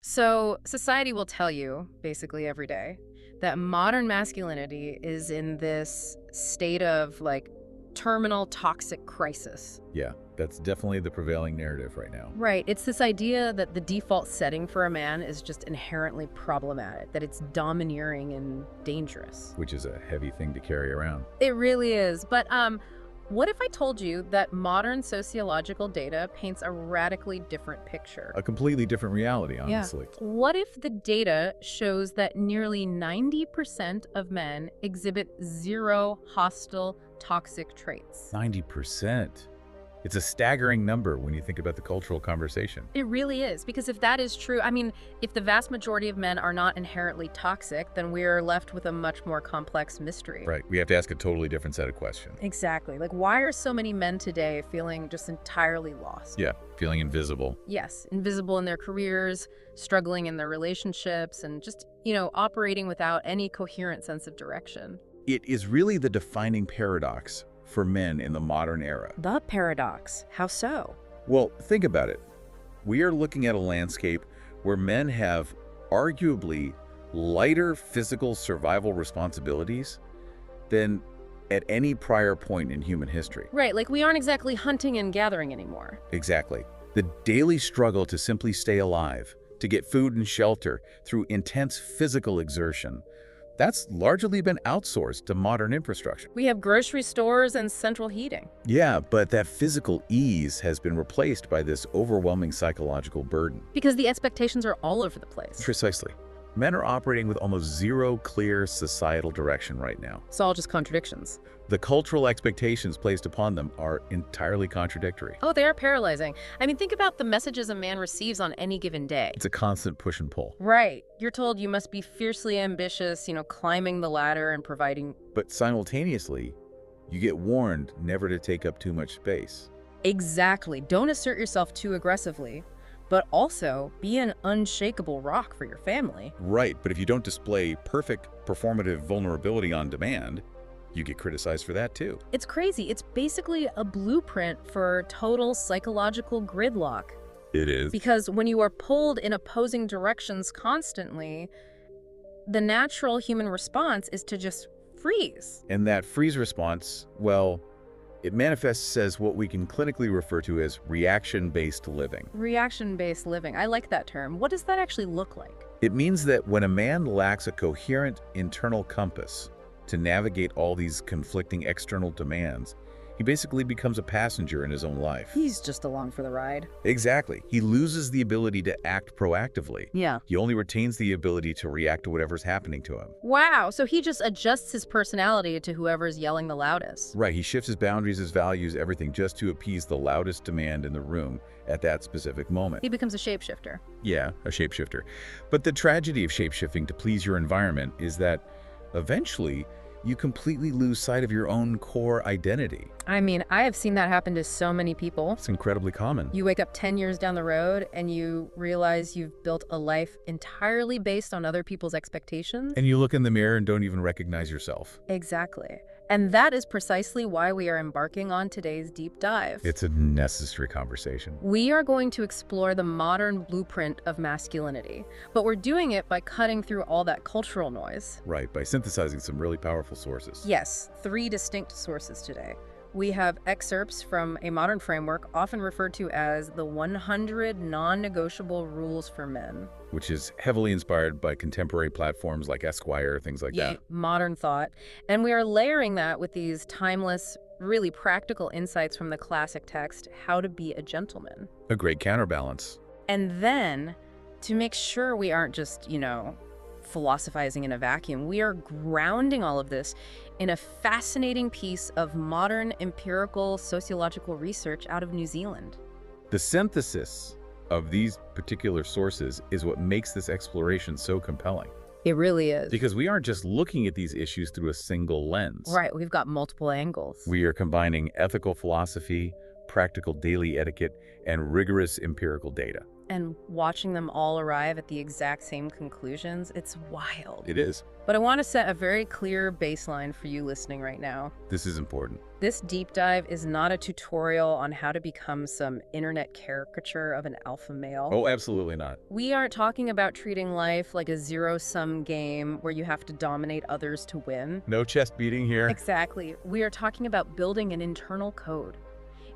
So, society will tell you, basically every day, that modern masculinity is in this state of terminal toxic crisis. Yeah, that's definitely the prevailing narrative right now. Right. It's this idea that the default setting for a man is just inherently problematic, that it's domineering and dangerous. Which is a heavy thing to carry around. It really is. But what if I told you that modern sociological data paints a radically different picture? A completely different reality, honestly. Yeah. What if the data shows that nearly 90% of men exhibit zero hostile, toxic traits? 90%. It's a staggering number when you think about the cultural conversation. It really is, because if that is true, I mean, if the vast majority of men are not inherently toxic, then we're left with a much more complex mystery. Right. We have to ask a totally different set of questions. Exactly. Why are so many men today feeling just entirely lost? Yeah, feeling invisible. Yes, invisible in their careers, struggling in their relationships, and just, operating without any coherent sense of direction. It is really the defining paradox for men in the modern era. The paradox. How so? Well, think about it. We are looking at a landscape where men have arguably lighter physical survival responsibilities than at any prior point in human history. Right, we aren't exactly hunting and gathering anymore. Exactly. The daily struggle to simply stay alive, to get food and shelter through intense physical exertion, that's largely been outsourced to modern infrastructure. We have grocery stores and central heating. Yeah, but that physical ease has been replaced by this overwhelming psychological burden. Because the expectations are all over the place. Precisely. Men are operating with almost zero clear societal direction right now. It's all just contradictions. The cultural expectations placed upon them are entirely contradictory. Oh, they are paralyzing. I mean, think about the messages a man receives on any given day. It's a constant push and pull. Right. You're told you must be fiercely ambitious, climbing the ladder and providing. But simultaneously, you get warned never to take up too much space. Exactly. Don't assert yourself too aggressively, but also be an unshakable rock for your family. Right, but if you don't display perfect performative vulnerability on demand, you get criticized for that too. It's crazy. It's basically a blueprint for total psychological gridlock. It is. Because when you are pulled in opposing directions constantly, the natural human response is to just freeze. And that freeze response, well, it manifests as what we can clinically refer to as reaction-based living. Reaction-based living. I like that term. What does that actually look like? It means that when a man lacks a coherent internal compass to navigate all these conflicting external demands, he basically becomes a passenger in his own life. He's just along for the ride. Exactly. He loses the ability to act proactively. Yeah. He only retains the ability to react to whatever's happening to him. Wow, so he just adjusts his personality to whoever's yelling the loudest. Right, he shifts his boundaries, his values, everything just to appease the loudest demand in the room at that specific moment. He becomes a shapeshifter. Yeah, a shapeshifter. But the tragedy of shapeshifting to please your environment is that eventually you completely lose sight of your own core identity. I mean, I have seen that happen to so many people. It's incredibly common. You wake up 10 years down the road and you realize you've built a life entirely based on other people's expectations. And you look in the mirror and don't even recognize yourself. Exactly. And that is precisely why we are embarking on today's deep dive. It's a necessary conversation. We are going to explore the modern blueprint of masculinity, but we're doing it by cutting through all that cultural noise. Right, by synthesizing some really powerful sources. Yes, 3 distinct sources today. We have excerpts from a modern framework often referred to as the 100 Non-Negotiable Rules for Men. Which is heavily inspired by contemporary platforms like Esquire, things like that. Modern thought. And we are layering that with these timeless, really practical insights from the classic text, How to Be a Gentleman. A great counterbalance. And then, to make sure we aren't just, philosophizing in a vacuum, we are grounding all of this in a fascinating piece of modern empirical sociological research out of New Zealand. The synthesis of these particular sources is what makes this exploration so compelling. It really is. Because we aren't just looking at these issues through a single lens. Right, we've got multiple angles. We are combining ethical philosophy, practical daily etiquette, and rigorous empirical data. and watching them all arrive at the exact same conclusions, it's wild. It is. But I want to set a very clear baseline for you listening right now. This is important. This deep dive is not a tutorial on how to become some internet caricature of an alpha male. Oh, absolutely not. We aren't talking about treating life like a zero-sum game where you have to dominate others to win. No chest beating here. Exactly. We are talking about building an internal code.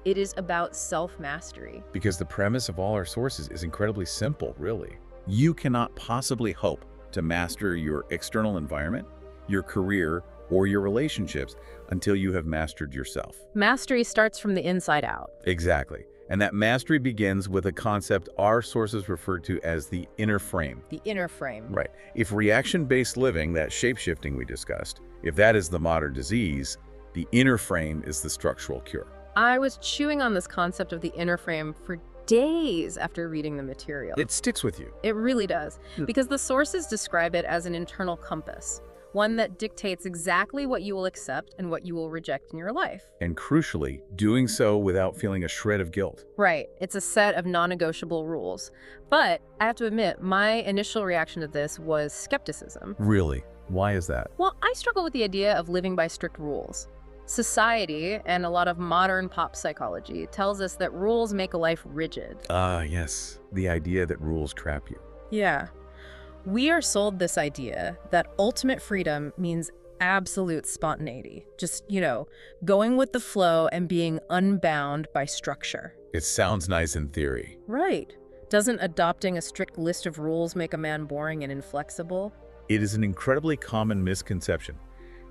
It is about self-mastery. Because the premise of all our sources is incredibly simple, really. You cannot possibly hope to master your external environment, your career, or your relationships until you have mastered yourself. Mastery starts from the inside out. Exactly. And that mastery begins with a concept our sources refer to as the inner frame. The inner frame. Right. If reaction-based living, that shape-shifting we discussed, if that is the modern disease, the inner frame is the structural cure. I was chewing on this concept of the inner frame for days after reading the material. It sticks with you. It really does, because the sources describe it as an internal compass, one that dictates exactly what you will accept and what you will reject in your life. And crucially, doing so without feeling a shred of guilt. Right. It's a set of non-negotiable rules. But I have to admit, my initial reaction to this was skepticism. Really? Why is that? Well, I struggle with the idea of living by strict rules. Society and a lot of modern pop psychology tells us that rules make a life rigid. Yes. The idea that rules trap you. Yeah. We are sold this idea that ultimate freedom means absolute spontaneity. Just, going with the flow and being unbound by structure. It sounds nice in theory. Right. Doesn't adopting a strict list of rules make a man boring and inflexible? It is an incredibly common misconception,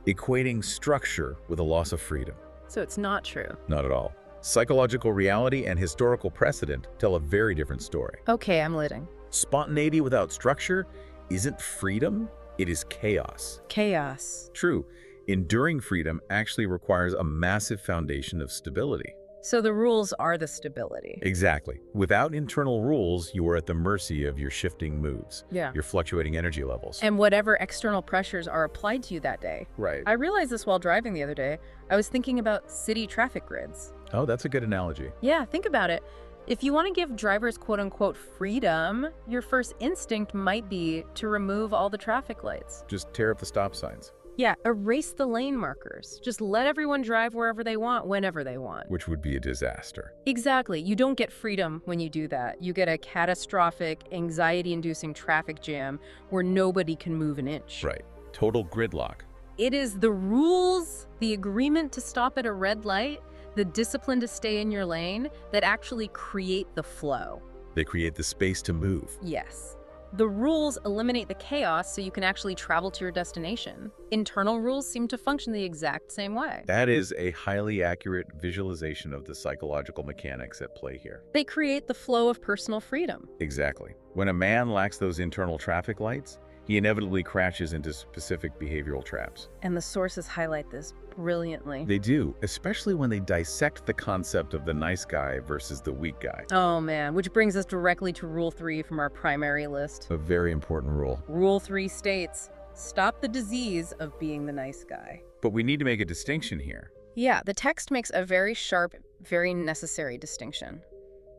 equating structure with a loss of freedom. So it's not true. Not at all. Psychological reality and historical precedent tell a very different story. Okay, I'm listening. Spontaneity without structure isn't freedom, it is chaos. Chaos. True, enduring freedom actually requires a massive foundation of stability. So the rules are the stability. Exactly. Without internal rules, you are at the mercy of your shifting moods, Yeah. your fluctuating energy levels. And whatever external pressures are applied to you that day. Right. I realized this while driving the other day. I was thinking about city traffic grids. Oh, that's a good analogy. Yeah, think about it. If you want to give drivers quote-unquote freedom, your first instinct might be to remove all the traffic lights. Just tear up the stop signs. Yeah, erase the lane markers. Just let everyone drive wherever they want, whenever they want. Which would be a disaster. Exactly. You don't get freedom when you do that. You get a catastrophic, anxiety-inducing traffic jam where nobody can move an inch. Right. Total gridlock. It is the rules, the agreement to stop at a red light, the discipline to stay in your lane that actually create the flow. They create the space to move. Yes. The rules eliminate the chaos so you can actually travel to your destination. Internal rules seem to function the exact same way. That is a highly accurate visualization of the psychological mechanics at play here. They create the flow of personal freedom. Exactly. When a man lacks those internal traffic lights, he inevitably crashes into specific behavioral traps. And the sources highlight this brilliantly. They do, especially when they dissect the concept of the nice guy versus the weak guy. Oh man, which brings us directly to Rule 3 from our primary list. A very important rule. Rule 3 states, stop the disease of being the nice guy. But we need to make a distinction here. Yeah, the text makes a very sharp, very necessary distinction.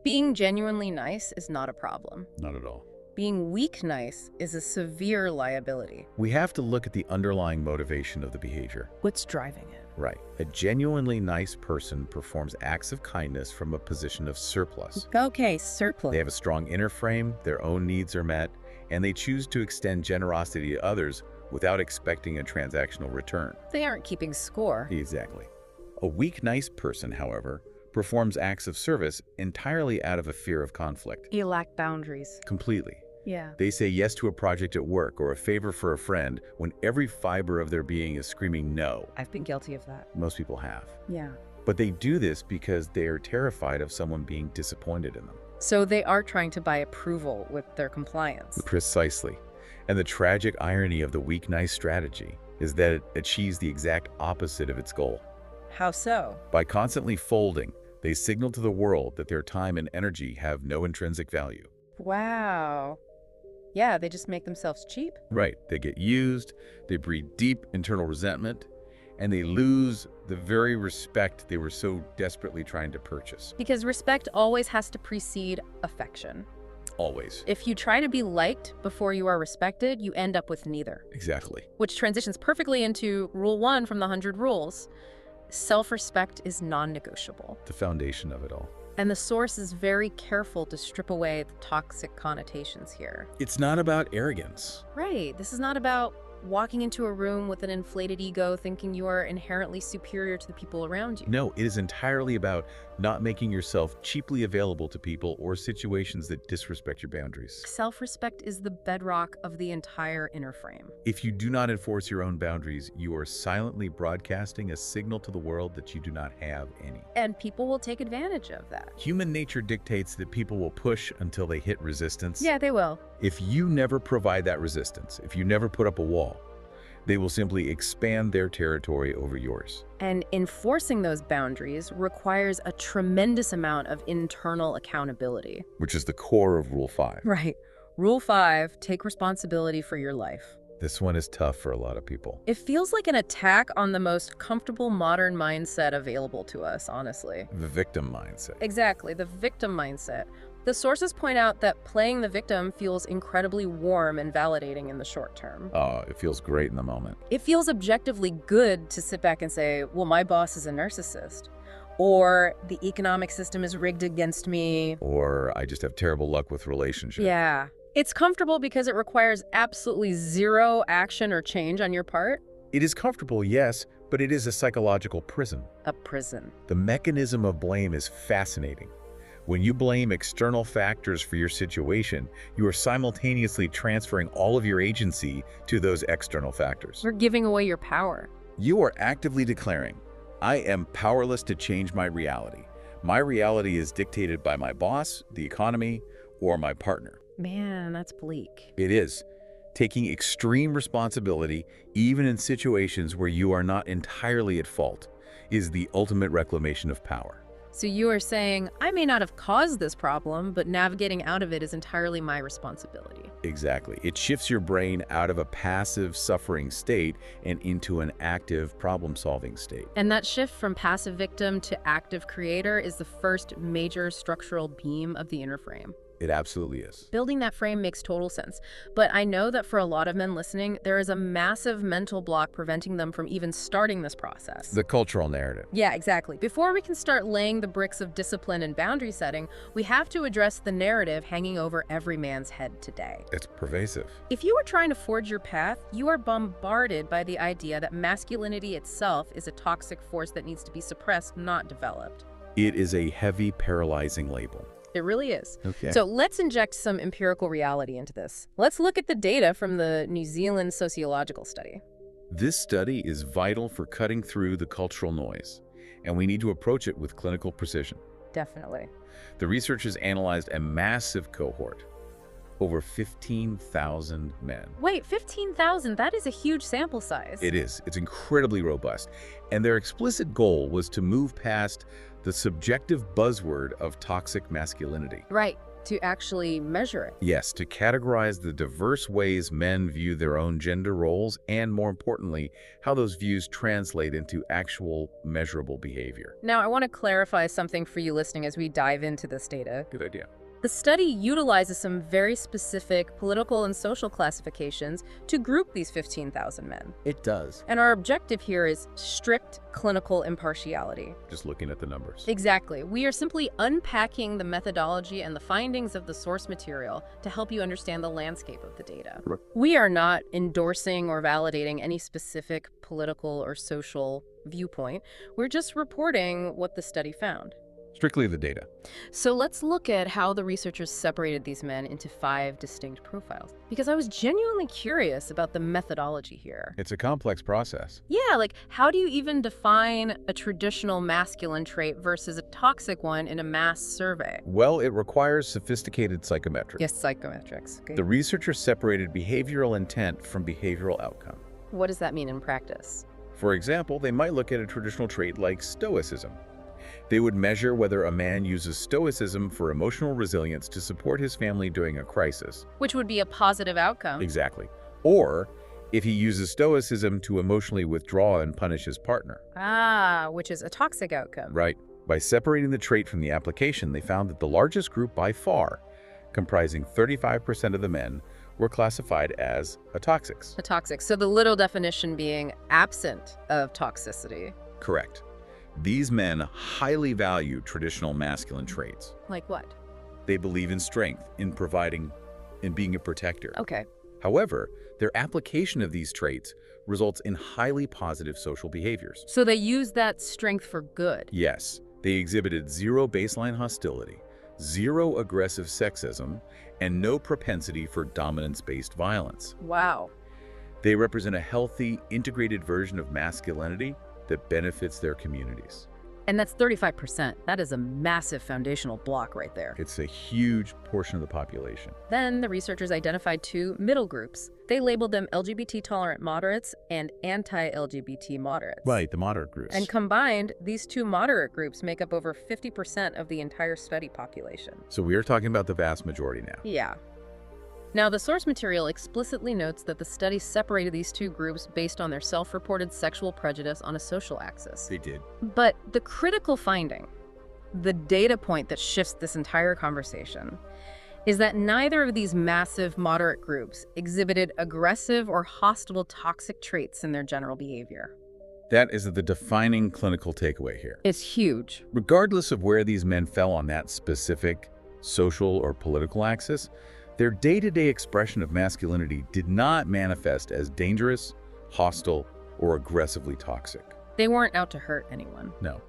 Being genuinely nice is not a problem. Not at all. Being weak nice is a severe liability. We have to look at the underlying motivation of the behavior. What's driving it? Right. A genuinely nice person performs acts of kindness from a position of surplus. Okay, surplus. They have a strong inner frame, their own needs are met, and they choose to extend generosity to others without expecting a transactional return. They aren't keeping score. Exactly. A weak, nice person, however, performs acts of service entirely out of a fear of conflict. You lack boundaries. Completely. Yeah. They say yes to a project at work or a favor for a friend when every fiber of their being is screaming no. I've been guilty of that. Most people have. Yeah. But they do this because they are terrified of someone being disappointed in them. So they are trying to buy approval with their compliance. Precisely. And the tragic irony of the weak, nice strategy is that it achieves the exact opposite of its goal. How so? By constantly folding, they signal to the world that their time and energy have no intrinsic value. Wow. Yeah, they just make themselves cheap. Right. They get used, they breed deep internal resentment, and they lose the very respect they were so desperately trying to purchase. Because respect always has to precede affection. Always. If you try to be liked before you are respected, you end up with neither. Exactly. Which transitions perfectly into Rule 1 from the 100 Rules. Self-respect is non-negotiable. The foundation of it all. And the source is very careful to strip away the toxic connotations here. It's not about arrogance. Right. This is not about walking into a room with an inflated ego thinking you are inherently superior to the people around you. No, it is entirely about not making yourself cheaply available to people or situations that disrespect your boundaries. Self-respect is the bedrock of the entire inner frame. If you do not enforce your own boundaries, you are silently broadcasting a signal to the world that you do not have any. And people will take advantage of that. Human nature dictates that people will push until they hit resistance. Yeah, they will. If you never provide that resistance, if you never put up a wall, they will simply expand their territory over yours. And enforcing those boundaries requires a tremendous amount of internal accountability. Which is the core of Rule 5. Right. Rule 5, take responsibility for your life. This one is tough for a lot of people. It feels like an attack on the most comfortable modern mindset available to us, honestly. The victim mindset. Exactly, the victim mindset. The sources point out that playing the victim feels incredibly warm and validating in the short term. Oh, it feels great in the moment. It feels objectively good to sit back and say, well, my boss is a narcissist. Or the economic system is rigged against me. Or I just have terrible luck with relationships. Yeah. It's comfortable because it requires absolutely zero action or change on your part. It is comfortable, yes, but it is a psychological prison. A prison. The mechanism of blame is fascinating. When you blame external factors for your situation, you are simultaneously transferring all of your agency to those external factors. You're giving away your power. You are actively declaring, I am powerless to change my reality. My reality is dictated by my boss, the economy, or my partner. Man, that's bleak. It is. Taking extreme responsibility, even in situations where you are not entirely at fault, is the ultimate reclamation of power. So you are saying, I may not have caused this problem, but navigating out of it is entirely my responsibility. Exactly. It shifts your brain out of a passive suffering state and into an active problem-solving state. And that shift from passive victim to active creator is the first major structural beam of the inner frame. It absolutely is. Building that frame makes total sense. But I know that for a lot of men listening, there is a massive mental block preventing them from even starting this process. The cultural narrative. Yeah, exactly. Before we can start laying the bricks of discipline and boundary setting, we have to address the narrative hanging over every man's head today. It's pervasive. If you are trying to forge your path, you are bombarded by the idea that masculinity itself is a toxic force that needs to be suppressed, not developed. It is a heavy, paralyzing label. It really is. Okay. So let's inject some empirical reality into this. Let's look at the data from the New Zealand sociological study. This study is vital for cutting through the cultural noise, and we need to approach it with clinical precision. Definitely. The researchers analyzed a massive cohort, over 15,000 men. Wait, 15,000? That is a huge sample size. It is. It's incredibly robust. And their explicit goal was to move past the subjective buzzword of toxic masculinity. Right, to actually measure it. Yes, to categorize the diverse ways men view their own gender roles and, more importantly, how those views translate into actual measurable behavior. Now, I want to clarify something for you listening as we dive into this data. Good idea. The study utilizes some very specific political and social classifications to group these 15,000 men. It does. And our objective here is strict clinical impartiality. Just looking at the numbers. Exactly. We are simply unpacking the methodology and the findings of the source material to help you understand the landscape of the data. Right. We are not endorsing or validating any specific political or social viewpoint. We're just reporting what the study found. Strictly the data. So let's look at how the researchers separated these men into 5 distinct profiles, because I was genuinely curious about the methodology here. It's a complex process. Yeah, like how do you even define a traditional masculine trait versus a toxic one in a mass survey? Well, it requires sophisticated psychometrics. Yes, psychometrics. Okay. The researchers separated behavioral intent from behavioral outcome. What does that mean in practice? For example, they might look at a traditional trait like stoicism. They would measure whether a man uses stoicism for emotional resilience to support his family during a crisis. Which would be a positive outcome. Exactly. Or if he uses stoicism to emotionally withdraw and punish his partner. Ah, which is a toxic outcome. Right. By separating the trait from the application, they found that the largest group by far comprising 35% of the men, were classified as atoxics. Toxic. So the little definition being absent of toxicity. Correct. These men highly value traditional masculine traits. Like what? They believe in strength, in providing, in being a protector. Okay. However, their application of these traits results in highly positive social behaviors. So they use that strength for good. Yes, they exhibited zero baseline hostility, zero aggressive sexism, and no propensity for dominance-based violence. Wow. They represent a healthy, integrated version of masculinity that benefits their communities. And that's 35%. That is a massive foundational block right there. It's a huge portion of the population. Then the researchers identified two middle groups. They labeled them LGBT-tolerant moderates and anti-LGBT moderates. Right, the moderate groups. And combined, these two moderate groups make up over 50% of the entire study population. So we are talking about the vast majority now. Yeah. Now, the source material explicitly notes that the study separated these two groups based on their self-reported sexual prejudice on a social axis. They did. But the critical finding, the data point that shifts this entire conversation, is that neither of these massive moderate groups exhibited aggressive or hostile toxic traits in their general behavior. That is the defining clinical takeaway here. It's huge. Regardless of where these men fell on that specific social or political axis, their day-to-day expression of masculinity did not manifest as dangerous, hostile, or aggressively toxic. They weren't out to hurt anyone. No,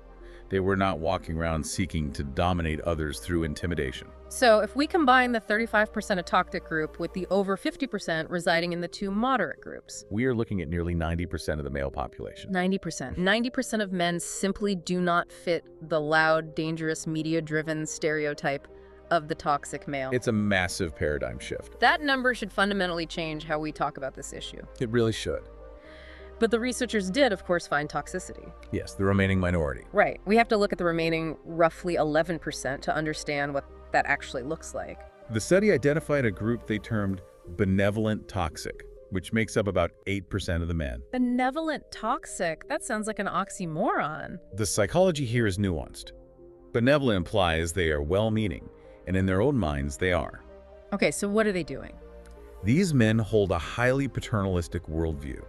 they were not walking around seeking to dominate others through intimidation. So if we combine the 35% atoxic group with the over 50% residing in the two moderate groups, We are looking at nearly 90% of the male population. 90%. 90% of men simply do not fit the loud, dangerous, media-driven stereotype of the toxic male. It's a massive paradigm shift. That number should fundamentally change how we talk about this issue. It really should. But the researchers did, of course, find toxicity. Yes, the remaining minority. Right. We have to look at the remaining roughly 11% to understand what that actually looks like. The study identified a group they termed benevolent toxic, which makes up about 8% of the men. Benevolent toxic? That sounds like an oxymoron. The psychology here is nuanced. Benevolent implies they are well-meaning, and in their own minds, they are. Okay, so what are they doing? These men hold a highly paternalistic worldview.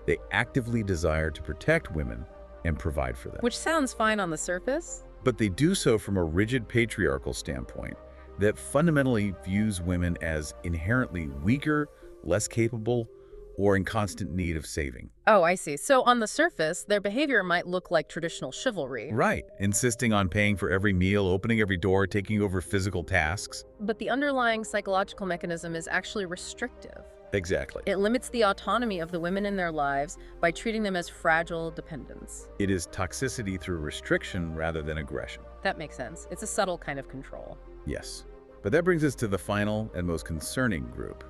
They actively desire to protect women and provide for them. Which sounds fine on the surface. But they do so from a rigid patriarchal standpoint that fundamentally views women as inherently weaker, less capable, or in constant need of saving. Oh, I see. So on the surface, their behavior might look like traditional chivalry. Right. Insisting on paying for every meal, opening every door, taking over physical tasks. But the underlying psychological mechanism is actually restrictive. Exactly. It limits the autonomy of the women in their lives by treating them as fragile dependents. It is toxicity through restriction rather than aggression. That makes sense. It's a subtle kind of control. Yes. But that brings us to the final and most concerning group.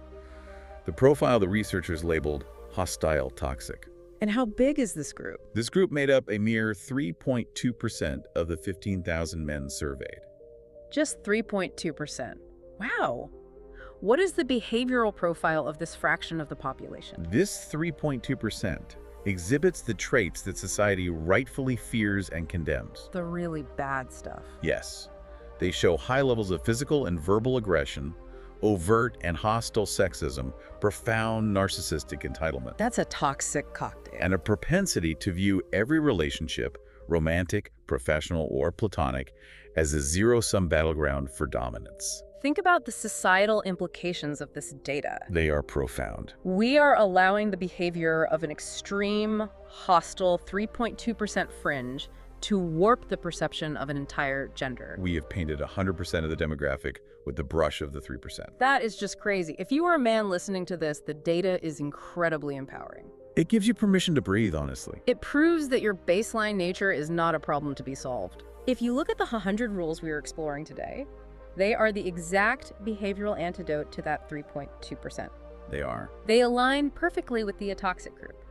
The profile the researchers labeled hostile toxic. And how big is this group? This group made up a mere 3.2% of the 15,000 men surveyed. Just 3.2%. Wow. What is the behavioral profile of this fraction of the population? This 3.2% exhibits the traits that society rightfully fears and condemns. The really bad stuff. Yes. They show high levels of physical and verbal aggression, overt and hostile sexism, profound narcissistic entitlement, That's a toxic cocktail. and a propensity to view every relationship, romantic, professional, or platonic, as a zero-sum battleground for dominance. Think about the societal implications of this data. They are profound. We are allowing the behavior of an extreme, hostile 3.2% fringe to warp the perception of an entire gender. We have painted 100% of the demographic with the brush of the 3%. That is just crazy. If you are a man listening to this, the data is incredibly empowering. It gives you permission to breathe, honestly. It proves that your baseline nature is not a problem to be solved. If you look at the 100 rules we are exploring today, they are the exact behavioral antidote to that 3.2%. They are. They align perfectly with the atoxic group,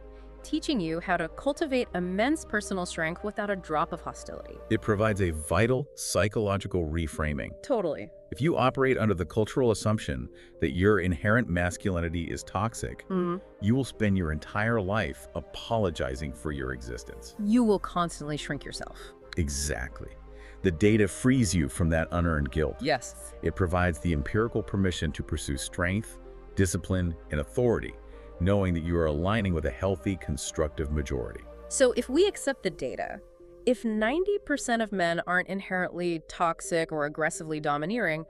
teaching you how to cultivate immense personal strength without a drop of hostility. It provides a vital psychological reframing. Totally. If you operate under the cultural assumption that your inherent masculinity is toxic, you will spend your entire life apologizing for your existence. You will constantly shrink yourself. Exactly. The data frees you from that unearned guilt. Yes. It provides the empirical permission to pursue strength, discipline, and authority, knowing that you are aligning with a healthy, constructive majority. So if we accept the data, if 90% of men aren't inherently toxic or aggressively domineering,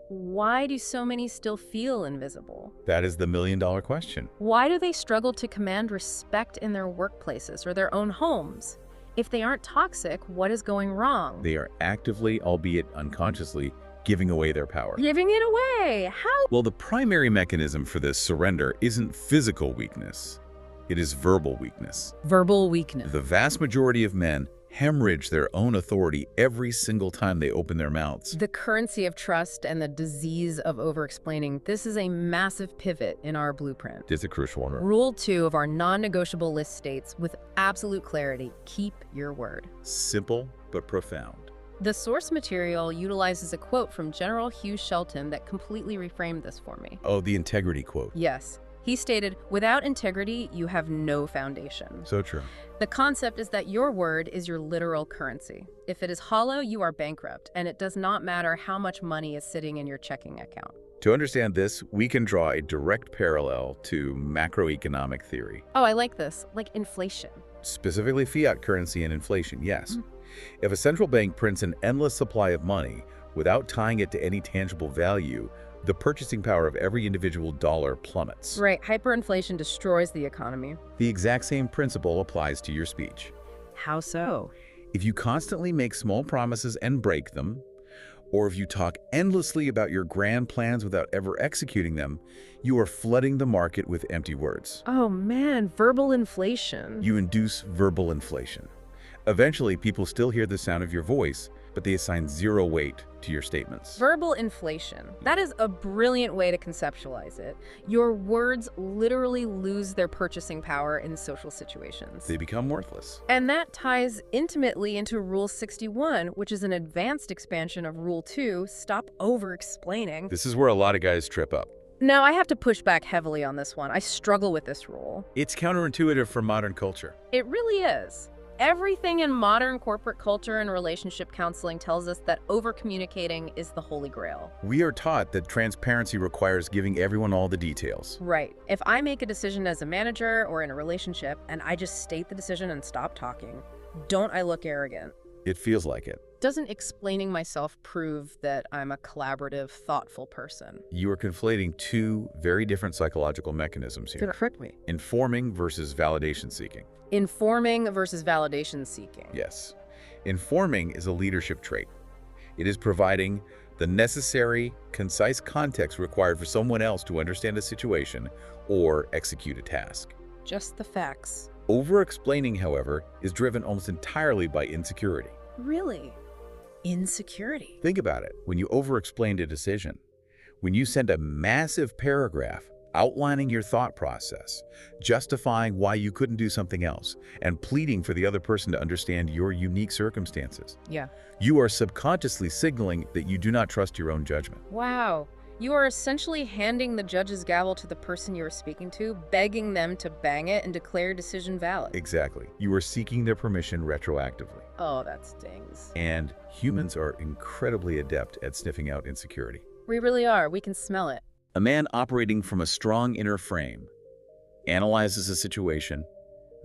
why do so many still feel invisible? That is the million-dollar question. Why do they struggle to command respect in their workplaces or their own homes? If they aren't toxic, what is going wrong? They are actively, albeit unconsciously, giving away their power. Giving it away? How? Well, the primary mechanism for this surrender isn't physical weakness. It is verbal weakness. Verbal weakness. The vast majority of men hemorrhage their own authority every single time they open their mouths. The currency of trust and the disease of over-explaining. This is a massive pivot in our blueprint. It's a crucial one. Rule 2 of our non-negotiable list states with absolute clarity, keep your word. Simple but profound. The source material utilizes a quote from General Hugh Shelton that completely reframed this for me. Oh, the integrity quote. Yes. He stated, without integrity, you have no foundation. So true. The concept is that your word is your literal currency. If it is hollow, you are bankrupt, and it does not matter how much money is sitting in your checking account. To understand this, we can draw a direct parallel to macroeconomic theory. Oh, I like this. Like inflation. Specifically fiat currency and inflation, yes. If a central bank prints an endless supply of money without tying it to any tangible value, the purchasing power of every individual dollar plummets. Right. Hyperinflation destroys the economy. The exact same principle applies to your speech. How so? If you constantly make small promises and break them, or if you talk endlessly about your grand plans without ever executing them, you are flooding the market with empty words. Oh man, verbal inflation. You induce verbal inflation. Eventually, people still hear the sound of your voice, but they assign zero weight to your statements. Verbal inflation. That is a brilliant way to conceptualize it. Your words literally lose their purchasing power in social situations. They become worthless. And that ties intimately into Rule 61, which is an advanced expansion of Rule 2, stop over-explaining. This is where a lot of guys trip up. Now, I have to push back heavily on this one. I struggle with this rule. It's counterintuitive for modern culture. It really is. Everything in modern corporate culture and relationship counseling tells us that over-communicating is the holy grail. We are taught that transparency requires giving everyone all the details. Right. If I make a decision as a manager or in a relationship and I just state the decision and stop talking, don't I look arrogant? It feels like it. Doesn't explaining myself prove that I'm a collaborative, thoughtful person? You are conflating two very different psychological mechanisms here. Correct me. Informing versus validation seeking. Informing versus validation seeking. Yes. Informing is a leadership trait. It is providing the necessary, concise context required for someone else to understand a situation or execute a task. Just the facts. Over-explaining, however, is driven almost entirely by insecurity. Really? Insecurity? Think about it. When you over-explain a decision, when you send a massive paragraph outlining your thought process, justifying why you couldn't do something else, and pleading for the other person to understand your unique circumstances, Yeah. you are subconsciously signaling that you do not trust your own judgment. Wow. You are essentially handing the judge's gavel to the person you are speaking to, begging them to bang it and declare your decision valid. Exactly. You are seeking their permission retroactively. Oh, that stings. And humans are incredibly adept at sniffing out insecurity. We really are. We can smell it. A man operating from a strong inner frame analyzes a situation,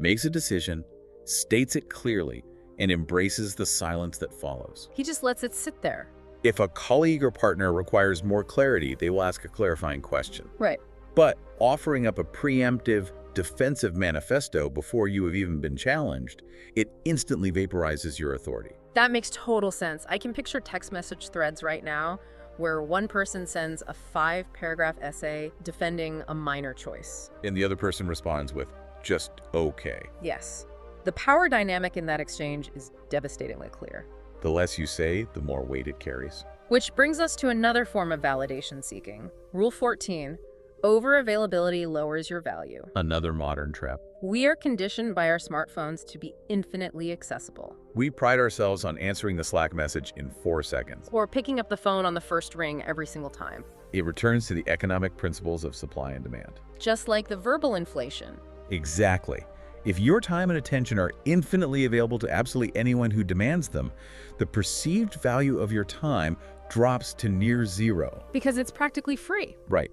makes a decision, states it clearly, and embraces the silence that follows. He just lets it sit there. If a colleague or partner requires more clarity, they will ask a clarifying question. Right. But offering up a preemptive, defensive manifesto before you have even been challenged, it instantly vaporizes your authority. That makes total sense. I can picture text message threads right now where one person sends a 5-paragraph essay defending a minor choice. And the other person responds with, just okay. Yes. The power dynamic in that exchange is devastatingly clear. The less you say, the more weight it carries. Which brings us to another form of validation seeking. Rule 14, over-availability lowers your value. Another modern trap. We are conditioned by our smartphones to be infinitely accessible. We pride ourselves on answering the Slack message in 4 seconds. Or picking up the phone on the first ring every single time. It returns to the economic principles of supply and demand. Just like the verbal inflation. Exactly. If your time and attention are infinitely available to absolutely anyone who demands them, the perceived value of your time drops to near zero. Because it's practically free. Right.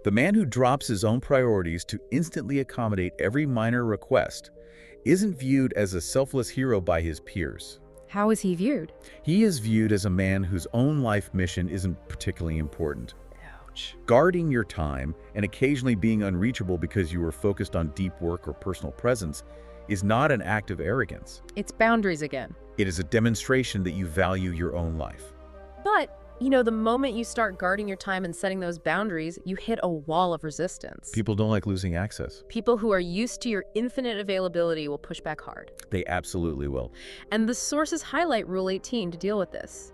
The man who drops his own priorities to instantly accommodate every minor request isn't viewed as a selfless hero by his peers. How is he viewed? He is viewed as a man whose own life mission isn't particularly important. Ouch. Guarding your time and occasionally being unreachable because you are focused on deep work or personal presence is not an act of arrogance. It's boundaries again. It is a demonstration that you value your own life. But, you know, the moment you start guarding your time and setting those boundaries, you hit a wall of resistance. People don't like losing access. People who are used to your infinite availability will push back hard. They absolutely will. And the sources highlight Rule 18 to deal with this.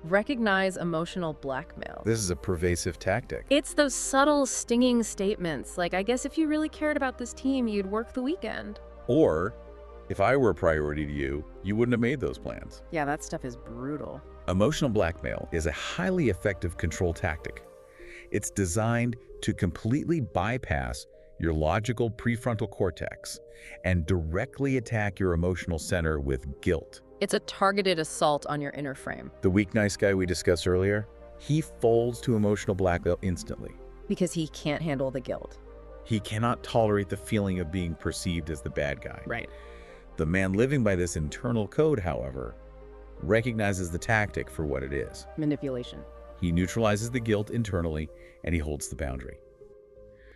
Recognize emotional blackmail. This is a pervasive tactic. It's those subtle, stinging statements like, I guess if you really cared about this team, you'd work the weekend. Or, if I were a priority to you, you wouldn't have made those plans. Yeah, that stuff is brutal. Emotional blackmail is a highly effective control tactic. It's designed to completely bypass your logical prefrontal cortex and directly attack your emotional center with guilt. It's a targeted assault on your inner frame. The weak, nice guy we discussed earlier, he folds to emotional blackmail instantly. Because he can't handle the guilt. He cannot tolerate the feeling of being perceived as the bad guy. Right. The man living by this internal code, however, recognizes the tactic for what it is. Manipulation. He neutralizes the guilt internally, and he holds the boundary.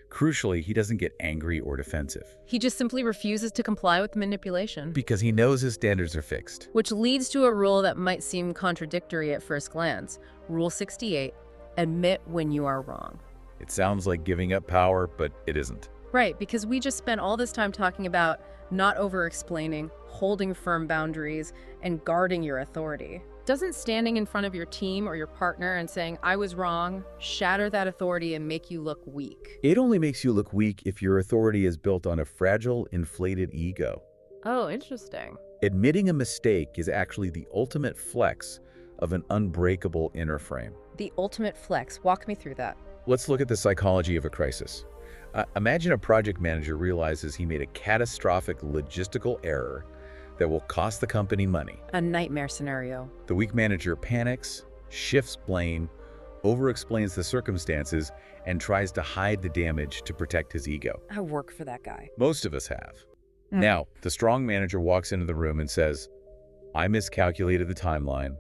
Crucially, he doesn't get angry or defensive. He just simply refuses to comply with the manipulation. Because he knows his standards are fixed. Which leads to a rule that might seem contradictory at first glance. Rule 68, admit when you are wrong. It sounds like giving up power, but it isn't. Right, because we just spent all this time talking about not over-explaining, holding firm boundaries, and guarding your authority. Doesn't standing in front of your team or your partner and saying, I was wrong, shatter that authority and make you look weak? It only makes you look weak if your authority is built on a fragile, inflated ego. Oh, interesting. Admitting a mistake is actually the ultimate flex of an unbreakable inner frame. The ultimate flex. Walk me through that. Let's look at the psychology of a crisis. Imagine a project manager realizes he made a catastrophic logistical error that will cost the company money. A nightmare scenario. The weak manager panics, shifts blame, over-explains the circumstances, and tries to hide the damage to protect his ego. I work for that guy. Most of us have. Now, the strong manager walks into the room and says, I miscalculated the timeline.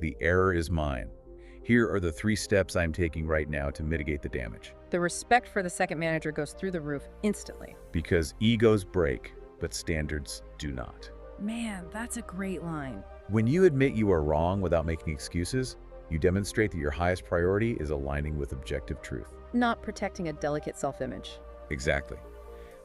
The error is mine. Here are the 3 steps I'm taking right now to mitigate the damage. The respect for the second manager goes through the roof instantly. Because egos break, but standards do not. Man, that's a great line. When you admit you are wrong without making excuses, you demonstrate that your highest priority is aligning with objective truth. Not protecting a delicate self-image. Exactly.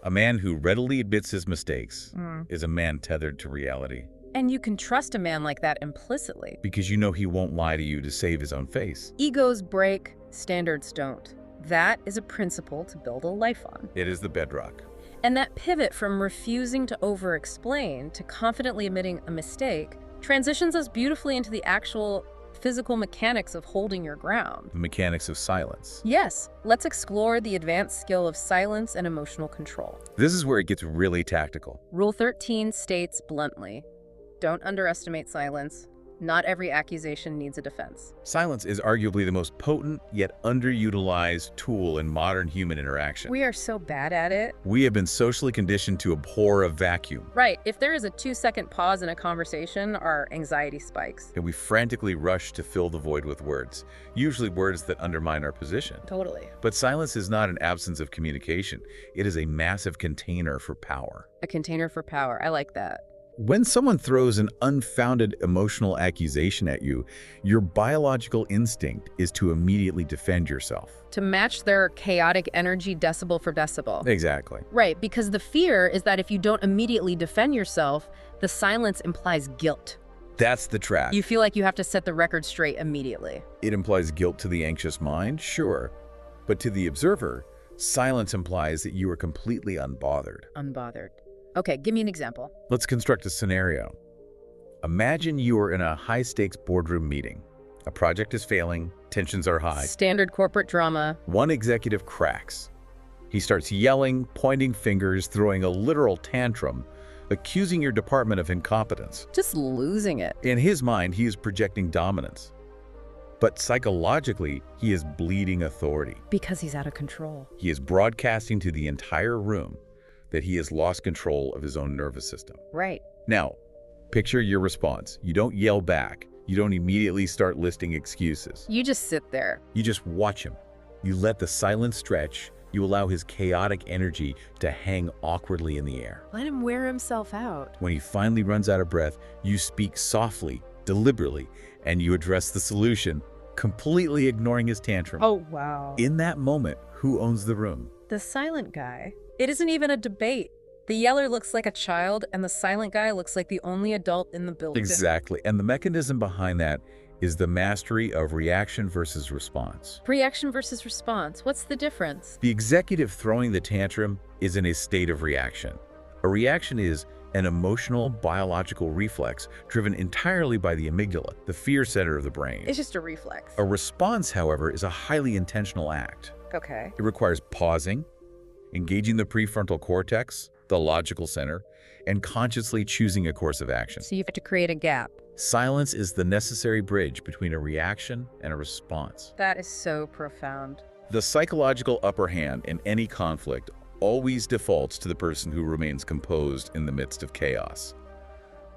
A man who readily admits his mistakes is a man tethered to reality. And you can trust a man like that implicitly. Because you know he won't lie to you to save his own face. Egos break, standards don't. That is a principle to build a life on. It is the bedrock. And that pivot from refusing to over-explain to confidently admitting a mistake transitions us beautifully into the actual physical mechanics of holding your ground. The mechanics of silence. Yes, let's explore the advanced skill of silence and emotional control. This is where it gets really tactical. Rule 13 states bluntly, don't underestimate silence. Not every accusation needs a defense. Silence is arguably the most potent yet underutilized tool in modern human interaction. We are so bad at it. We have been socially conditioned to abhor a vacuum. Right. If there is a 2-second pause in a conversation, our anxiety spikes. And we frantically rush to fill the void with words, usually words that undermine our position. Totally. But silence is not an absence of communication. It is a massive container for power. A container for power. I like that. When someone throws an unfounded emotional accusation at you, your biological instinct is to immediately defend yourself. To match their chaotic energy decibel for decibel. Exactly. Right, because the fear is that if you don't immediately defend yourself, the silence implies guilt. That's the trap. You feel like you have to set the record straight immediately. It implies guilt to the anxious mind, sure. But to the observer, silence implies that you are completely unbothered. Unbothered. Okay, give me an example. Let's construct a scenario. Imagine you are in a high-stakes boardroom meeting. A project is failing, tensions are high. Standard corporate drama. One executive cracks. He starts yelling, pointing fingers, throwing a literal tantrum, accusing your department of incompetence. Just losing it. In his mind, he is projecting dominance. But psychologically, he is bleeding authority. Because he's out of control. He is broadcasting to the entire room that he has lost control of his own nervous system. Right. Now, picture your response. You don't yell back. You don't immediately start listing excuses. You just sit there. You just watch him. You let the silence stretch. You allow his chaotic energy to hang awkwardly in the air. Let him wear himself out. When he finally runs out of breath, you speak softly, deliberately, and you address the solution, completely ignoring his tantrum. Oh, wow. In that moment, who owns the room? The silent guy. It isn't even a debate. The yeller looks like a child, and the silent guy looks like the only adult in the building. Exactly. And the mechanism behind that is the mastery of reaction versus response. Reaction versus response. What's the difference? The executive throwing the tantrum is in a state of reaction. A reaction is an emotional, biological reflex driven entirely by the amygdala, the fear center of the brain. It's just a reflex. A response, however, is a highly intentional act. Okay. It requires pausing, engaging the prefrontal cortex, the logical center, and consciously choosing a course of action. So you have to create a gap. Silence is the necessary bridge between a reaction and a response. That is so profound. The psychological upper hand in any conflict always defaults to the person who remains composed in the midst of chaos.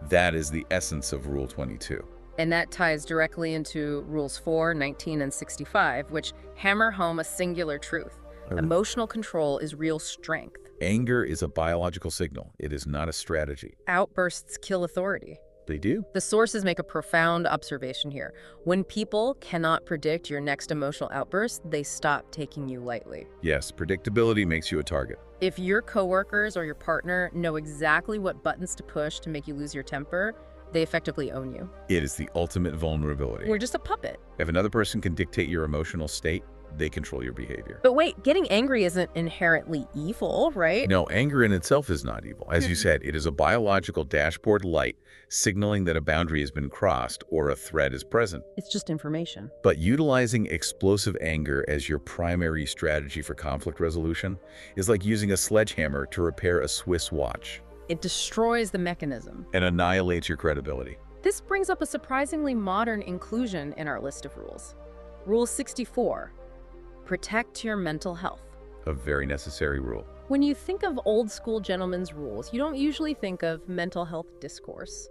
That is the essence of Rule 22. And that ties directly into Rules 4, 19, and 65, which hammer home a singular truth. Emotional control is real strength. Anger is a biological signal. It is not a strategy. Outbursts kill authority. They do. The sources make a profound observation here. When people cannot predict your next emotional outburst, they stop taking you lightly. Yes, predictability makes you a target. If your coworkers or your partner know exactly what buttons to push to make you lose your temper, they effectively own you. It is the ultimate vulnerability. We're just a puppet. If another person can dictate your emotional state, they control your behavior. But wait, getting angry isn't inherently evil, right? No, anger in itself is not evil. As you said, it is a biological dashboard light signaling that a boundary has been crossed or a threat is present. It's just information. But utilizing explosive anger as your primary strategy for conflict resolution is like using a sledgehammer to repair a Swiss watch. It destroys the mechanism. And annihilates your credibility. This brings up a surprisingly modern inclusion in our list of rules. Rule 64. Protect your mental health. A very necessary rule. When you think of old school gentlemen's rules, you don't usually think of mental health discourse.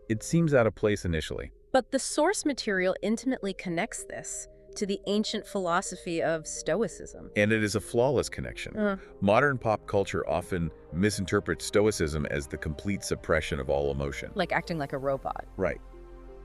It seems out of place initially. But the source material intimately connects this to the ancient philosophy of Stoicism. And it is a flawless connection. Modern pop culture often misinterprets Stoicism as the complete suppression of all emotion. Like acting like a robot. Right.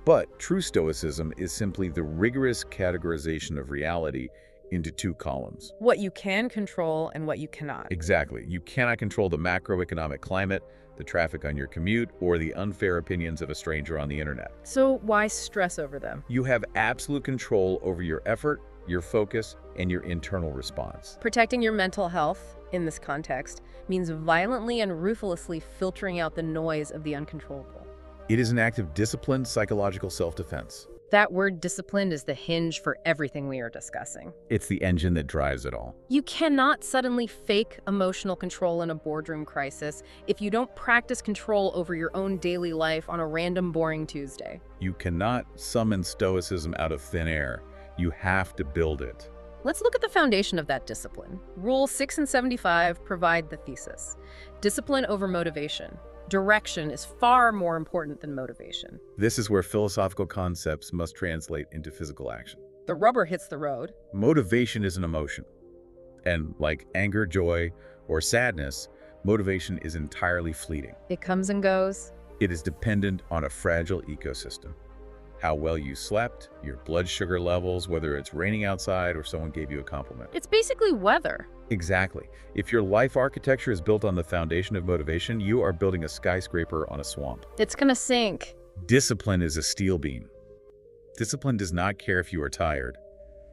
But true Stoicism is simply the rigorous categorization of reality into two columns. What you can control and what you cannot. Exactly. You cannot control the macroeconomic climate, the traffic on your commute, or the unfair opinions of a stranger on the internet. So why stress over them? You have absolute control over your effort, your focus, and your internal response. Protecting your mental health, in this context, means violently and ruthlessly filtering out the noise of the uncontrollable. It is an act of disciplined psychological self-defense. That word disciplined is the hinge for everything we are discussing. It's the engine that drives it all. You cannot suddenly fake emotional control in a boardroom crisis if you don't practice control over your own daily life on a random boring Tuesday. You cannot summon Stoicism out of thin air. You have to build it. Let's look at the foundation of that discipline. Rule 6 and 75 provide the thesis. Discipline over motivation. Direction is far more important than motivation. This is where philosophical concepts must translate into physical action. The rubber hits the road. Motivation is an emotion. And like anger, joy, or sadness, motivation is entirely fleeting. It comes and goes. It is dependent on a fragile ecosystem. How well you slept, your blood sugar levels, whether it's raining outside or someone gave you a compliment. It's basically weather. Exactly. If your life architecture is built on the foundation of motivation, you are building a skyscraper on a swamp. It's gonna sink. Discipline is a steel beam. Discipline does not care if you are tired.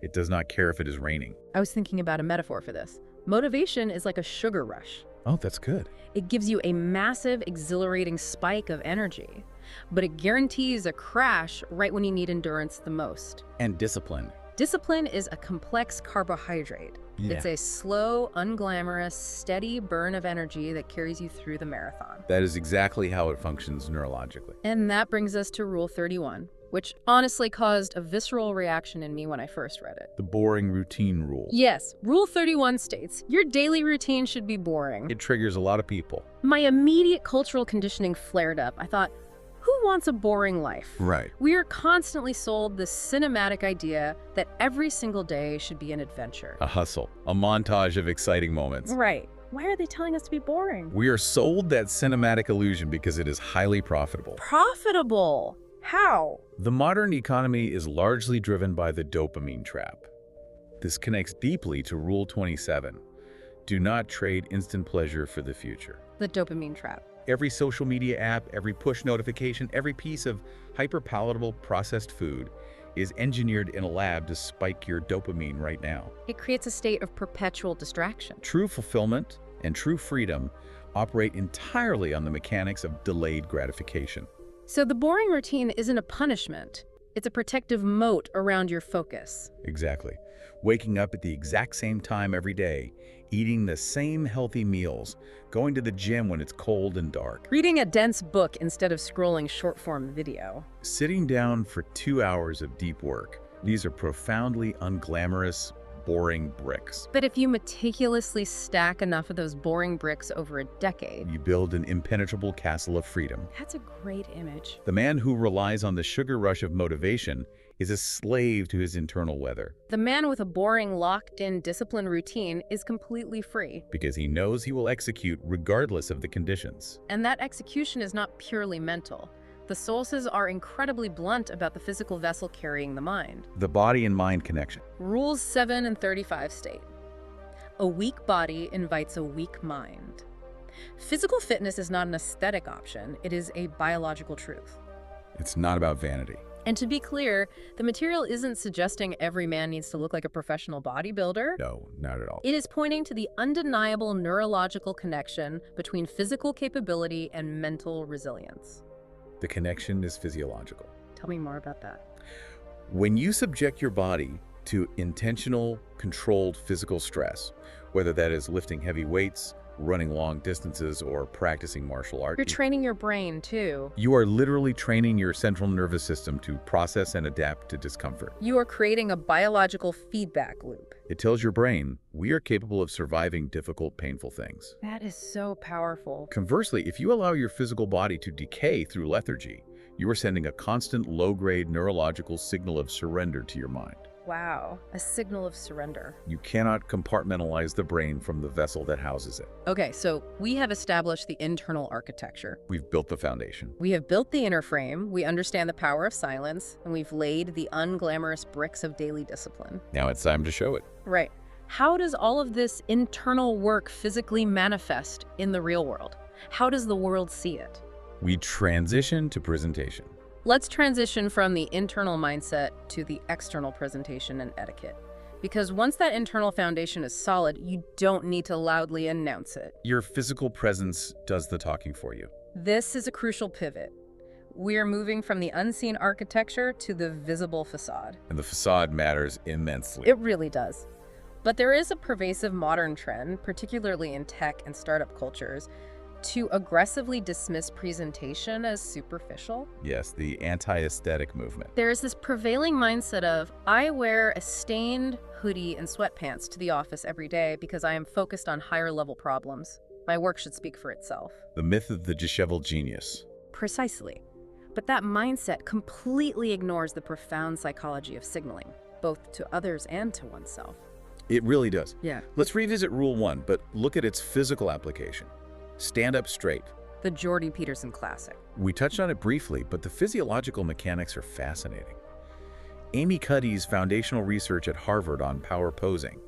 It does not care if it is raining. I was thinking about a metaphor for this. Motivation is like a sugar rush. Oh, that's good. It gives you a massive, exhilarating spike of energy, but it guarantees a crash right when you need endurance the most. And discipline Discipline is a complex carbohydrate. Yeah. It's a slow, unglamorous, steady burn of energy that carries you through the marathon. That is exactly how it functions neurologically. And that brings us to Rule 31, which honestly caused a visceral reaction in me when I first read it. The boring routine rule. Yes, Rule 31 states, your daily routine should be boring. It triggers a lot of people. My immediate cultural conditioning flared up. I thought, who wants a boring life? Right. We are constantly sold this cinematic idea that every single day should be an adventure. A hustle, a montage of exciting moments. Right. Why are they telling us to be boring? We are sold that cinematic illusion because it is highly profitable. Profitable? How? The modern economy is largely driven by the dopamine trap. This connects deeply to Rule 27. Do not trade instant pleasure for the future. The dopamine trap. Every social media app, every push notification, every piece of hyper-palatable processed food is engineered in a lab to spike your dopamine right now. It creates a state of perpetual distraction. True fulfillment and true freedom operate entirely on the mechanics of delayed gratification. So the boring routine isn't a punishment. It's a protective moat around your focus. Exactly. Waking up at the exact same time every day, eating the same healthy meals, going to the gym when it's cold and dark, Reading a dense book instead of scrolling short-form video. sitting down for 2 hours of deep work. These are profoundly unglamorous, boring bricks. But if you meticulously stack enough of those boring bricks over a decade, You build an impenetrable castle of freedom. that's a great image. The man who relies on the sugar rush of motivation is a slave to his internal weather The man with a boring, locked-in, disciplined routine is completely free. because he knows he will execute regardless of the conditions. And that execution is not purely mental. The sources are incredibly blunt about the physical vessel carrying the mind. The body and mind connection. Rules 7 and 35 state, a weak body invites a weak mind. Physical fitness is not an aesthetic option, it is a biological truth. It's not about vanity. And to be clear, the material isn't suggesting every man needs to look like a professional bodybuilder. No, not at all. It is pointing to the undeniable neurological connection between physical capability and mental resilience. The connection is physiological. Tell me more about that. When you subject your body to intentional, controlled physical stress, whether that is lifting heavy weights, running long distances, or practicing martial You're arts, training your brain, too. you are literally training your central nervous system to process and adapt to discomfort. You are creating a biological feedback loop. It tells your brain, we are capable of surviving difficult, painful things. That is so powerful. Conversely, if you allow your physical body to decay through lethargy, you are sending a constant low-grade neurological signal of surrender to your mind. Wow, a signal of surrender. You cannot compartmentalize the brain from the vessel that houses it. Okay, so we have established the internal architecture. We've built the foundation. We have built the inner frame, we understand the power of silence, and we've laid the unglamorous bricks of daily discipline. Now it's time to show it. Right. How does all of this internal work physically manifest in the real world? How does the world see it? We transition to presentation. Let's transition from the internal mindset to the external presentation and etiquette. Because once that internal foundation is solid, you don't need to loudly announce it. Your physical presence does the talking for you. This is a crucial pivot. We are moving from the unseen architecture to the visible facade. And the facade matters immensely. It really does. But there is a pervasive modern trend, particularly in tech and startup cultures, to aggressively dismiss presentation as superficial. Yes, the anti-aesthetic movement. There is this prevailing mindset of, I wear a stained hoodie and sweatpants to the office every day because I am focused on higher level problems. My work should speak for itself. The myth of the disheveled genius. Precisely. But that mindset completely ignores the profound psychology of signaling, both to others and to oneself. It really does. Yeah. Let's revisit Rule 1, but look at its physical application. Stand up straight. The Jordan Peterson classic. We touched on it briefly, but the physiological mechanics are fascinating. Amy Cuddy's foundational research at Harvard on power posing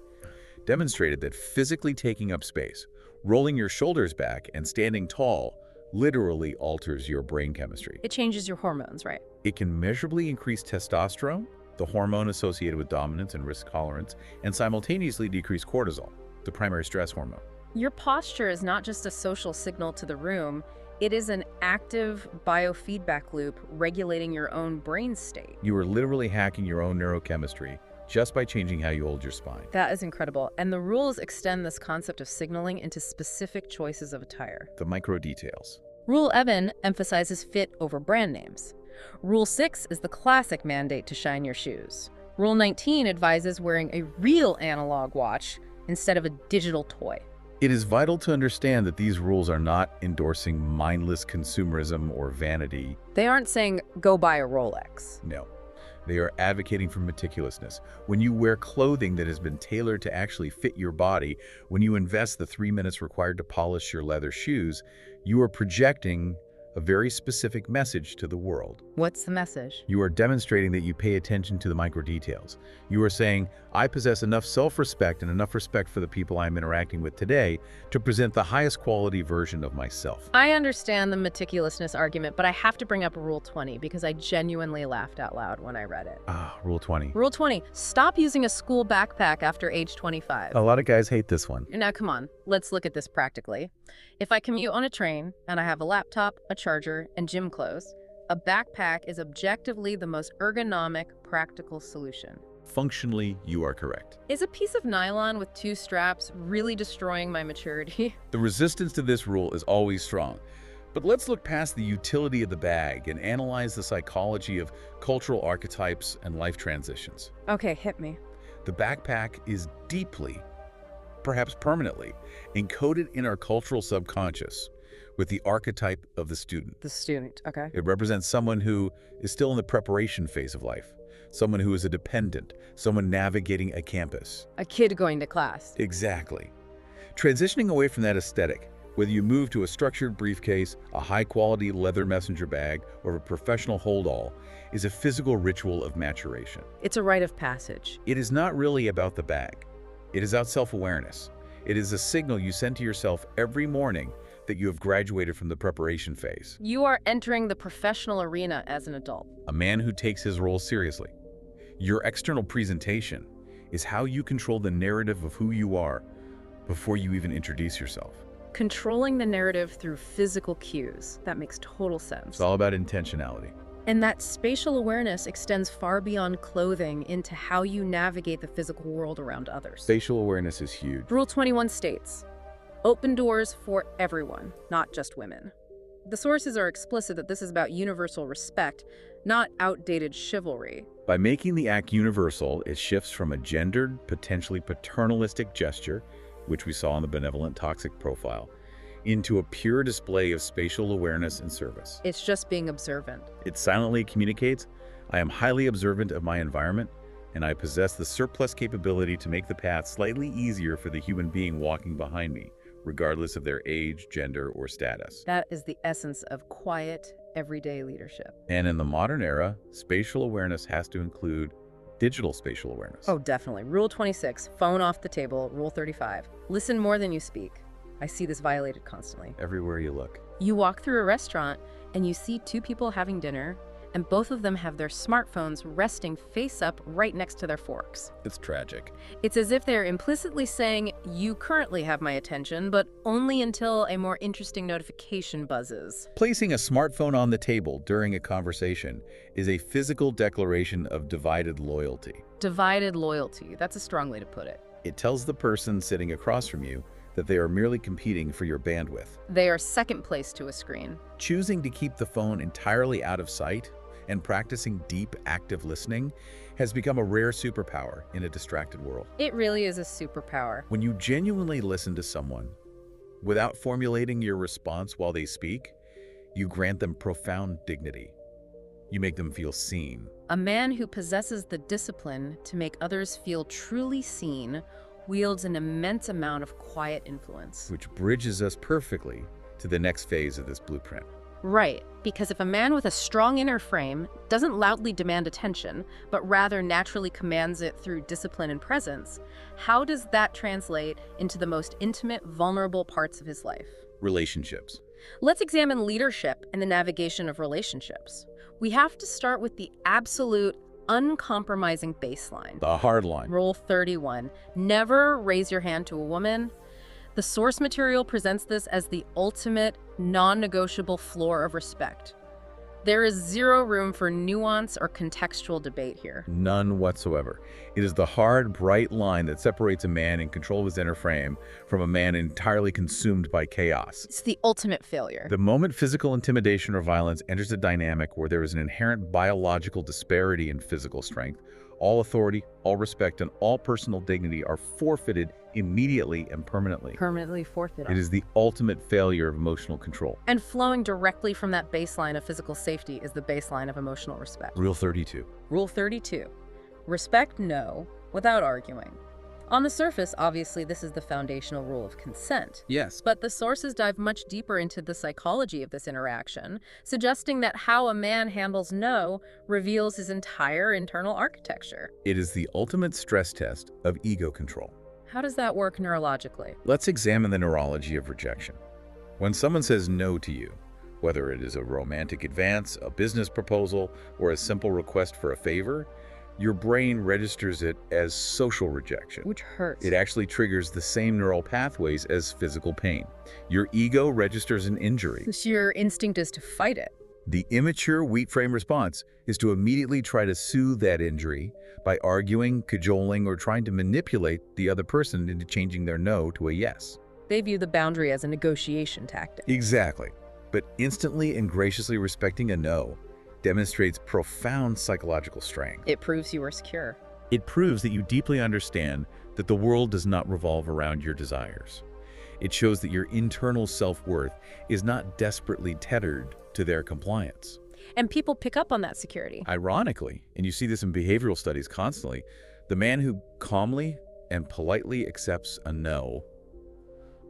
demonstrated that physically taking up space, rolling your shoulders back, and standing tall literally alters your brain chemistry. It changes your hormones, right? It can measurably increase testosterone, the hormone associated with dominance and risk tolerance, and simultaneously decrease cortisol, the primary stress hormone. Your posture is not just a social signal to the room, it is an active biofeedback loop regulating your own brain state. You are literally hacking your own neurochemistry just by changing how you hold your spine. That is incredible. And the rules extend this concept of signaling into specific choices of attire. The micro details. Rule 11 emphasizes fit over brand names. Rule 6 is the classic mandate to shine your shoes. Rule 19 advises wearing a real analog watch instead of a digital toy. It is vital to understand that these rules are not endorsing mindless consumerism or vanity. They aren't saying, go buy a Rolex. No. They are advocating for meticulousness. When you wear clothing that has been tailored to actually fit your body, when you invest the 3 minutes required to polish your leather shoes, you are projecting a very specific message to the world. What's the message? You are demonstrating that you pay attention to the micro details. You are saying, I possess enough self-respect and enough respect for the people I'm interacting with today to present the highest quality version of myself. I understand the meticulousness argument, but I have to bring up Rule 20 because I genuinely laughed out loud when I read it. Rule 20. Rule 20, stop using a school backpack after age 25. A lot of guys hate this one. Now, come on, let's look at this practically. If I commute on a train and I have a laptop, a charger, and gym clothes, a backpack is objectively the most ergonomic, practical solution. Functionally, you are correct. Is a piece of nylon with 2 straps really destroying my maturity? The resistance to this rule is always strong. But let's look past the utility of the bag and analyze the psychology of cultural archetypes and life transitions. Okay, hit me. The backpack is deeply, perhaps permanently, encoded in our cultural subconscious with the archetype of the student. The student, okay. It represents someone who is still in the preparation phase of life, someone who is a dependent, someone navigating a campus. A kid going to class. Exactly. Transitioning away from that aesthetic, whether you move to a structured briefcase, a high-quality leather messenger bag, or a professional hold-all, is a physical ritual of maturation. It's a rite of passage. It is not really about the bag. It is about self-awareness. It is a signal you send to yourself every morning that you have graduated from the preparation phase. You are entering the professional arena as an adult. A man who takes his role seriously. Your external presentation is how you control the narrative of who you are before you even introduce yourself. Controlling the narrative through physical cues. That makes total sense. It's all about intentionality. And that spatial awareness extends far beyond clothing into how you navigate the physical world around others. Spatial awareness is huge. Rule 21 states, open doors for everyone, not just women. The sources are explicit that this is about universal respect, not outdated chivalry. By making the act universal, it shifts from a gendered, potentially paternalistic gesture, which we saw in the benevolent toxic profile, into a pure display of spatial awareness and service. It's just being observant. It silently communicates, I am highly observant of my environment, and I possess the surplus capability to make the path slightly easier for the human being walking behind me, regardless of their age, gender, or status. That is the essence of quiet, everyday leadership. And in the modern era, spatial awareness has to include digital spatial awareness. Oh, definitely. Rule 26, phone off the table. Rule 35, listen more than you speak. I see this violated constantly. Everywhere you look. You walk through a restaurant and you see 2 people having dinner, and both of them have their smartphones resting face up right next to their forks. It's tragic. It's as if they're implicitly saying, you currently have my attention, but only until a more interesting notification buzzes. Placing a smartphone on the table during a conversation is a physical declaration of divided loyalty. Divided loyalty. That's a strong way to put it. It tells the person sitting across from you that they are merely competing for your bandwidth. They are second place to a screen. Choosing to keep the phone entirely out of sight and practicing deep, active listening has become a rare superpower in a distracted world. It really is a superpower. When you genuinely listen to someone without formulating your response while they speak, you grant them profound dignity. You make them feel seen. A man who possesses the discipline to make others feel truly seen wields an immense amount of quiet influence. Which bridges us perfectly to the next phase of this blueprint. Right, because if a man with a strong inner frame doesn't loudly demand attention, but rather naturally commands it through discipline and presence, how does that translate into the most intimate, vulnerable parts of his life? Relationships. Let's examine leadership and the navigation of relationships. We have to start with the absolute, uncompromising baseline. The hard line. Rule 31, never raise your hand to a woman. The source material presents this as the ultimate, non-negotiable floor of respect. There is zero room for nuance or contextual debate here. None whatsoever. It is the hard, bright line that separates a man in control of his inner frame from a man entirely consumed by chaos. It's the ultimate failure. The moment physical intimidation or violence enters a dynamic where there is an inherent biological disparity in physical strength, all authority, all respect, and all personal dignity are forfeited immediately and permanently. Permanently forfeited. It is the ultimate failure of emotional control. And flowing directly from that baseline of physical safety is the baseline of emotional respect. Rule 32. Rule 32. Respect no without arguing. On the surface, obviously, this is the foundational rule of consent. Yes. But the sources dive much deeper into the psychology of this interaction, suggesting that how a man handles no reveals his entire internal architecture. It is the ultimate stress test of ego control. How does that work neurologically? Let's examine the neurology of rejection. When someone says no to you, whether it is a romantic advance, a business proposal, or a simple request for a favor, your brain registers it as social rejection. Which hurts. It actually triggers the same neural pathways as physical pain. Your ego registers an injury. Your instinct is to fight it. The immature, weak frame response is to immediately try to soothe that injury by arguing, cajoling, or trying to manipulate the other person into changing their no to a yes. They view the boundary as a negotiation tactic. Exactly. But instantly and graciously respecting a no demonstrates profound psychological strength. It proves you are secure. It proves that you deeply understand that the world does not revolve around your desires. It shows that your internal self-worth is not desperately tethered to their compliance. And people pick up on that security. Ironically, and you see this in behavioral studies constantly, the man who calmly and politely accepts a no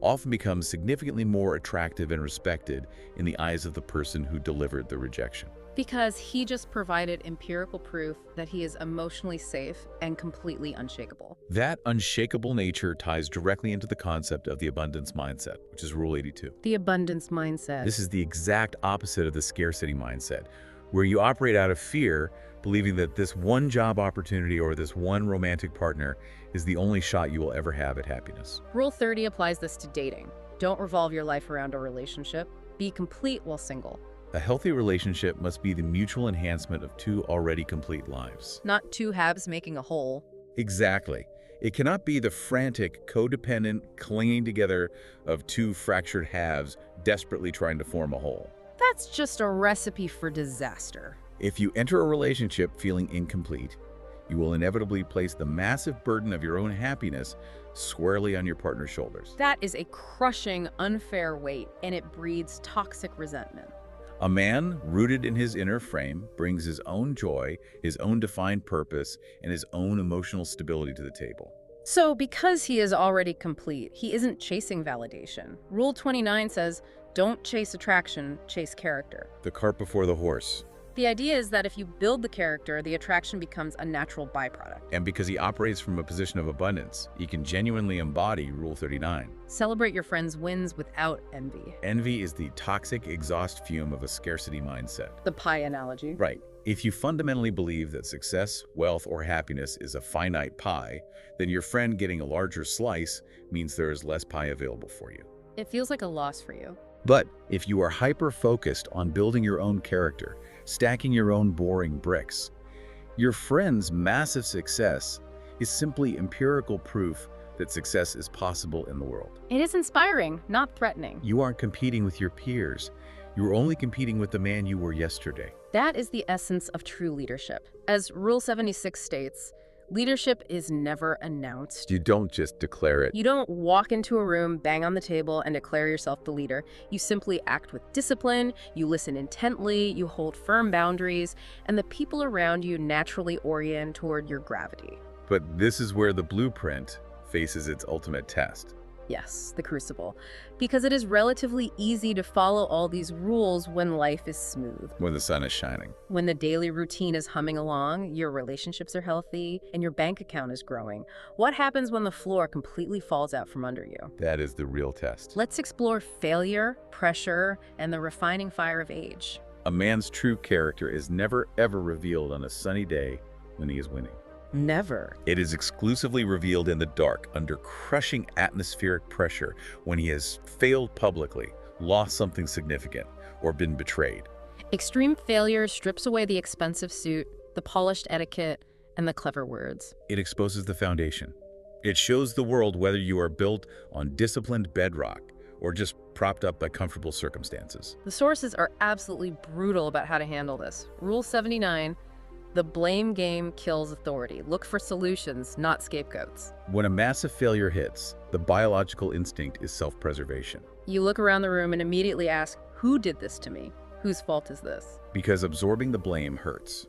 often becomes significantly more attractive and respected in the eyes of the person who delivered the rejection. Because he just provided empirical proof that he is emotionally safe and completely unshakable. That unshakable nature ties directly into the concept of the abundance mindset, which is Rule 82. The abundance mindset. This is the exact opposite of the scarcity mindset, where you operate out of fear, believing that this one job opportunity or this one romantic partner is the only shot you will ever have at happiness. Rule 30 applies this to dating. Don't revolve your life around a relationship. Be complete while single. A healthy relationship must be the mutual enhancement of two already complete lives. Not two halves making a whole. Exactly. It cannot be the frantic, codependent clinging together of two fractured halves desperately trying to form a whole. That's just a recipe for disaster. If you enter a relationship feeling incomplete, you will inevitably place the massive burden of your own happiness squarely on your partner's shoulders. That is a crushing, unfair weight, and it breeds toxic resentment. A man rooted in his inner frame brings his own joy, his own defined purpose, and his own emotional stability to the table. So because he is already complete, he isn't chasing validation. Rule 29 says, don't chase attraction, chase character. The cart before the horse. The idea is that if you build the character, the attraction becomes a natural byproduct. And because he operates from a position of abundance, he can genuinely embody Rule 39. Celebrate your friends' wins without envy. Envy is the toxic exhaust fume of a scarcity mindset. The pie analogy. Right. If you fundamentally believe that success, wealth, or happiness is a finite pie, then your friend getting a larger slice means there is less pie available for you. It feels like a loss for you. But if you are hyper-focused on building your own character, stacking your own boring bricks, your friend's massive success is simply empirical proof that success is possible in the world. It is inspiring, not threatening. You aren't competing with your peers. You're only competing with the man you were yesterday. That is the essence of true leadership. As Rule 76 states, leadership is never announced. You don't just declare it. You don't walk into a room, bang on the table, and declare yourself the leader. You simply act with discipline, you listen intently, you hold firm boundaries, and the people around you naturally orient toward your gravity. But this is where the blueprint faces its ultimate test. Yes, the crucible. Because it is relatively easy to follow all these rules when life is smooth. When the sun is shining. When the daily routine is humming along, your relationships are healthy, and your bank account is growing. What happens when the floor completely falls out from under you? That is the real test. Let's explore failure, pressure, and the refining fire of age. A man's true character is never ever revealed on a sunny day when he is winning. Never. It is exclusively revealed in the dark, under crushing atmospheric pressure, when he has failed publicly, lost something significant, or been betrayed. Extreme failure strips away the expensive suit, the polished etiquette, and the clever words. It exposes the foundation. It shows the world whether you are built on disciplined bedrock or just propped up by comfortable circumstances. The sources are absolutely brutal about how to handle this. Rule 79, the blame game kills authority. Look for solutions, not scapegoats. When a massive failure hits, the biological instinct is self-preservation. You look around the room and immediately ask, who did this to me? Whose fault is this? Because absorbing the blame hurts.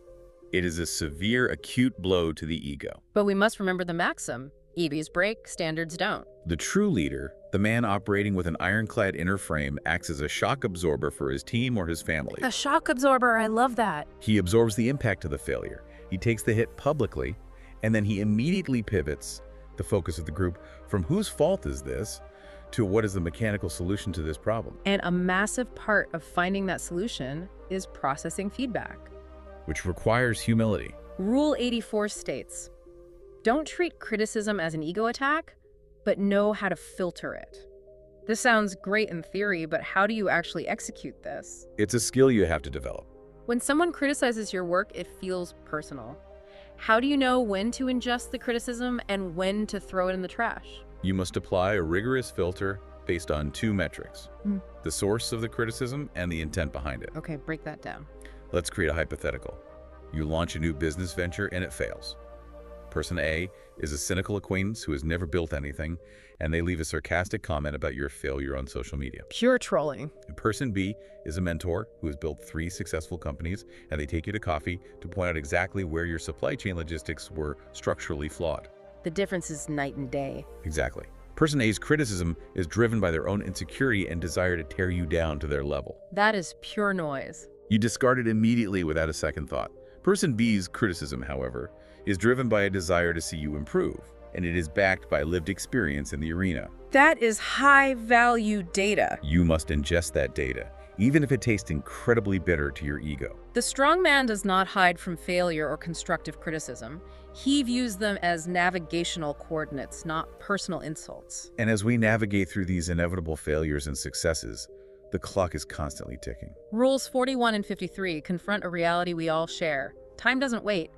It is a severe, acute blow to the ego. But we must remember the maxim, EVs break, standards don't. The true leader, the man operating with an ironclad inner frame, acts as a shock absorber for his team or his family. A shock absorber, I love that. He absorbs the impact of the failure. He takes the hit publicly, and then he immediately pivots the focus of the group from whose fault is this to what is the mechanical solution to this problem. And a massive part of finding that solution is processing feedback. Which requires humility. Rule 84 states, don't treat criticism as an ego attack, but know how to filter it. This sounds great in theory, but how do you actually execute this? It's a skill you have to develop. When someone criticizes your work, it feels personal. How do you know when to ingest the criticism and when to throw it in the trash? You must apply a rigorous filter based on two metrics. The source of the criticism and the intent behind it. Okay, break that down. Let's create a hypothetical. You launch a new business venture and it fails. Person A is a cynical acquaintance who has never built anything, and they leave a sarcastic comment about your failure on social media. Pure trolling. And person B is a mentor who has built 3 successful companies, and they take you to coffee to point out exactly where your supply chain logistics were structurally flawed. The difference is night and day. Exactly. Person A's criticism is driven by their own insecurity and desire to tear you down to their level. That is pure noise. You discard it immediately without a second thought. Person B's criticism, however, is driven by a desire to see you improve, and it is backed by lived experience in the arena. That is high-value data. You must ingest that data, even if it tastes incredibly bitter to your ego. The strong man does not hide from failure or constructive criticism. He views them as navigational coordinates, not personal insults. And as we navigate through these inevitable failures and successes, the clock is constantly ticking. Rules 41 and 53 confront a reality we all share. Time doesn't wait.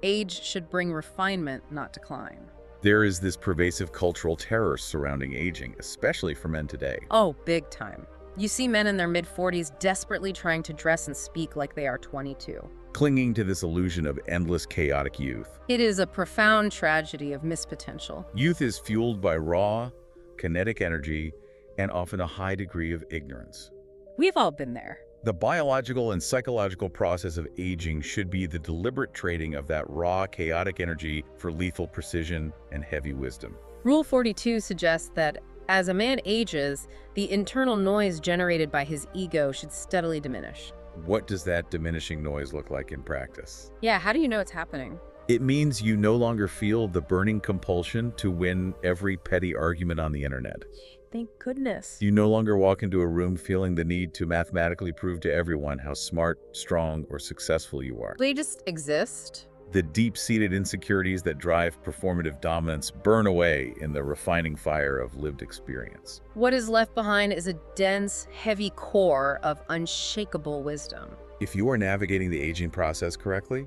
Age should bring refinement, not decline. There is this pervasive cultural terror surrounding aging, especially for men today. Oh, big time. You see men in their mid-40s desperately trying to dress and speak like they are 22. Clinging to this illusion of endless chaotic youth. It is a profound tragedy of missed potential. Youth is fueled by raw, kinetic energy and often a high degree of ignorance. We've all been there. The biological and psychological process of aging should be the deliberate trading of that raw, chaotic energy for lethal precision and heavy wisdom. Rule 42 suggests that as a man ages, the internal noise generated by his ego should steadily diminish. What does that diminishing noise look like in practice? Yeah, how do you know it's happening? It means you no longer feel the burning compulsion to win every petty argument on the internet. Thank goodness. You no longer walk into a room feeling the need to mathematically prove to everyone how smart, strong, or successful you are. They just exist. The deep-seated insecurities that drive performative dominance burn away in the refining fire of lived experience. What is left behind is a dense, heavy core of unshakable wisdom. If you are navigating the aging process correctly,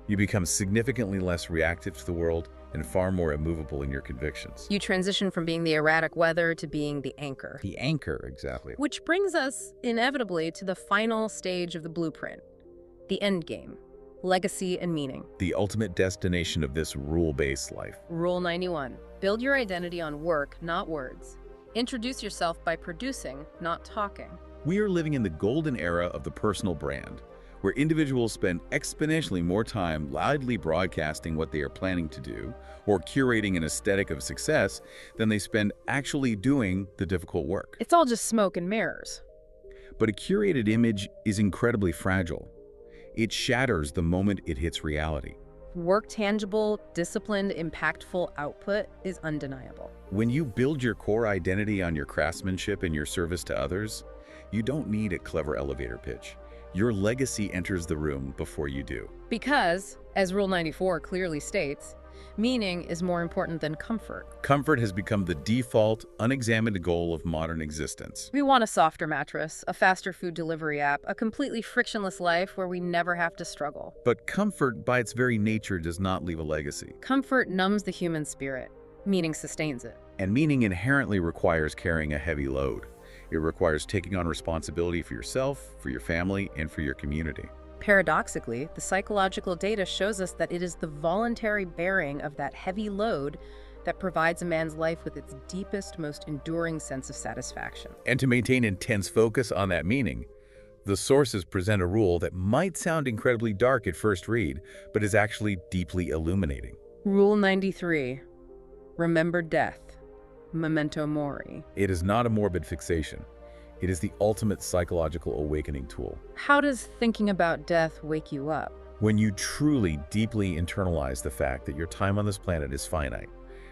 you become significantly less reactive to the world and far more immovable in your convictions. You transition from being the erratic weather to being the anchor. The anchor, exactly. Which brings us, inevitably, to the final stage of the blueprint, the end game, legacy and meaning. The ultimate destination of this rule-based life. Rule 91, build your identity on work, not words. Introduce yourself by producing, not talking. We are living in the golden era of the personal brand, where individuals spend exponentially more time loudly broadcasting what they are planning to do or curating an aesthetic of success than they spend actually doing the difficult work. It's all just smoke and mirrors. But a curated image is incredibly fragile. It shatters the moment it hits reality. Work tangible, disciplined, impactful output is undeniable. When you build your core identity on your craftsmanship and your service to others, you don't need a clever elevator pitch. Your legacy enters the room before you do. Because, as Rule 94 clearly states, meaning is more important than comfort. Comfort has become the default, unexamined goal of modern existence. We want a softer mattress, a faster food delivery app, a completely frictionless life where we never have to struggle. But comfort, by its very nature, does not leave a legacy. Comfort numbs the human spirit. Meaning sustains it. And meaning inherently requires carrying a heavy load. It requires taking on responsibility for yourself, for your family, and for your community. Paradoxically, the psychological data shows us that it is the voluntary bearing of that heavy load that provides a man's life with its deepest, most enduring sense of satisfaction. And to maintain intense focus on that meaning, the sources present a rule that might sound incredibly dark at first read, but is actually deeply illuminating. Rule 93. Remember death. Memento mori. It is not a morbid fixation. It is the ultimate psychological awakening tool. How does thinking about death wake you up? When you truly, deeply internalize the fact that your time on this planet is finite,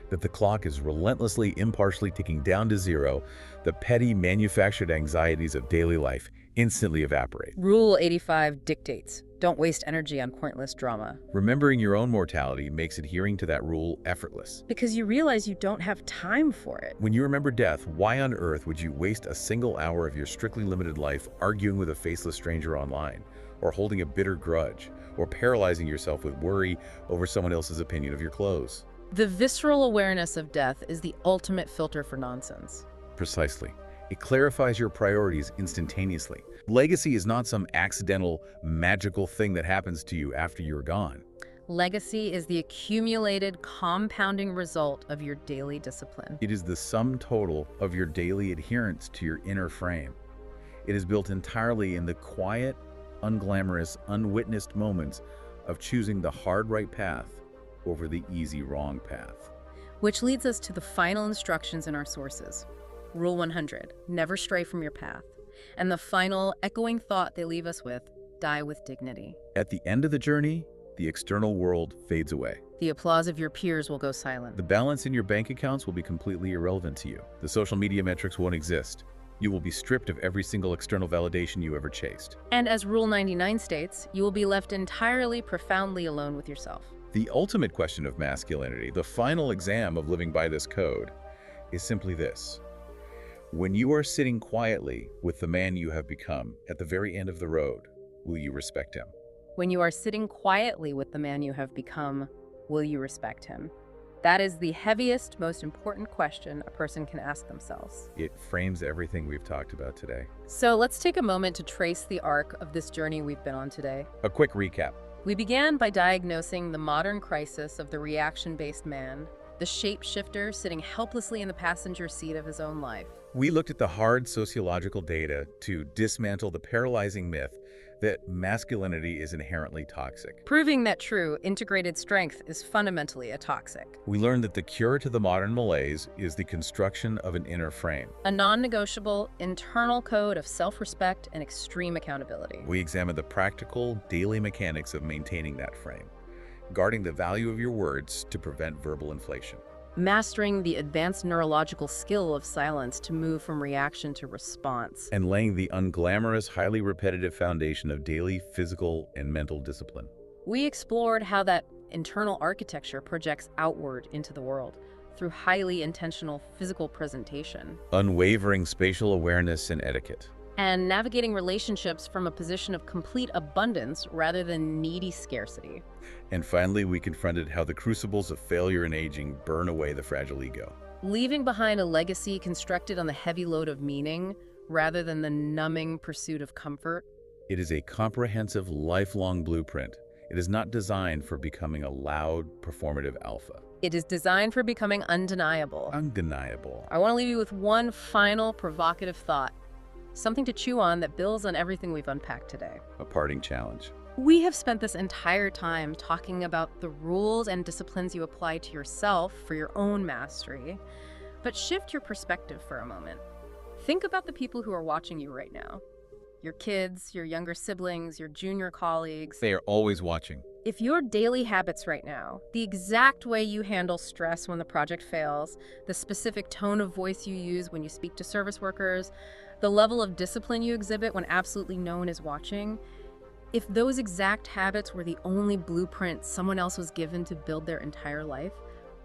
that the clock is relentlessly, impartially ticking down to zero, the petty, manufactured anxieties of daily life instantly evaporate. Rule 85 dictates, don't waste energy on pointless drama. Remembering your own mortality makes adhering to that rule effortless. Because you realize you don't have time for it. When you remember death, why on earth would you waste a single hour of your strictly limited life arguing with a faceless stranger online, or holding a bitter grudge, or paralyzing yourself with worry over someone else's opinion of your clothes? The visceral awareness of death is the ultimate filter for nonsense. Precisely. It clarifies your priorities instantaneously. Legacy is not some accidental, magical thing that happens to you after you're gone. Legacy is the accumulated, compounding result of your daily discipline. It is the sum total of your daily adherence to your inner frame. It is built entirely in the quiet, unglamorous, unwitnessed moments of choosing the hard right path over the easy wrong path. Which leads us to the final instructions in our sources. Rule 100, never stray from your path. And the final echoing thought they leave us with, die with dignity. At the end of the journey, the external world fades away. The applause of your peers will go silent. The balance in your bank accounts will be completely irrelevant to you. The social media metrics won't exist. You will be stripped of every single external validation you ever chased. And as Rule 99 states, you will be left entirely, profoundly alone with yourself. The ultimate question of masculinity, the final exam of living by this code, is simply this. When you are sitting quietly with the man you have become at the very end of the road, will you respect him? When you are sitting quietly with the man you have become, will you respect him? That is the heaviest, most important question a person can ask themselves. It frames everything we've talked about today. So let's take a moment to trace the arc of this journey we've been on today. A quick recap. We began by diagnosing the modern crisis of the reaction-based man, the shapeshifter sitting helplessly in the passenger seat of his own life. We looked at the hard sociological data to dismantle the paralyzing myth that masculinity is inherently toxic. Proving that true, integrated strength is fundamentally toxic. We learned that the cure to the modern malaise is the construction of an inner frame. A non-negotiable internal code of self-respect and extreme accountability. We examined the practical, daily mechanics of maintaining that frame, guarding the value of your words to prevent verbal inflation. Mastering the advanced neurological skill of silence to move from reaction to response. And laying the unglamorous, highly repetitive foundation of daily physical and mental discipline. We explored how that internal architecture projects outward into the world through highly intentional physical presentation. Unwavering spatial awareness and etiquette. And navigating relationships from a position of complete abundance rather than needy scarcity. And finally, we confronted how the crucibles of failure and aging burn away the fragile ego. Leaving behind a legacy constructed on the heavy load of meaning rather than the numbing pursuit of comfort. It is a comprehensive, lifelong blueprint. It is not designed for becoming a loud, performative alpha. It is designed for becoming undeniable. Undeniable. I want to leave you with one final provocative thought. Something to chew on that builds on everything we've unpacked today. A parting challenge. We have spent this entire time talking about the rules and disciplines you apply to yourself for your own mastery. But shift your perspective for a moment. Think about the people who are watching you right now. Your kids, your younger siblings, your junior colleagues. They are always watching. If your daily habits right now, the exact way you handle stress when the project fails, the specific tone of voice you use when you speak to service workers, the level of discipline you exhibit when absolutely no one is watching, if those exact habits were the only blueprint someone else was given to build their entire life,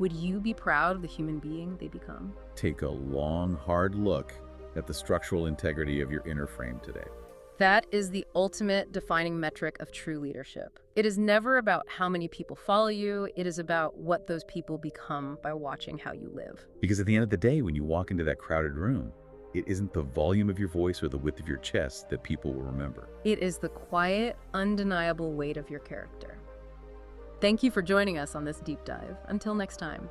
would you be proud of the human being they become? Take a long, hard look at the structural integrity of your inner frame today. That is the ultimate defining metric of true leadership. It is never about how many people follow you, it is about what those people become by watching how you live. Because at the end of the day, when you walk into that crowded room, it isn't the volume of your voice or the width of your chest that people will remember. It is the quiet, undeniable weight of your character. Thank you for joining us on this deep dive. Until next time.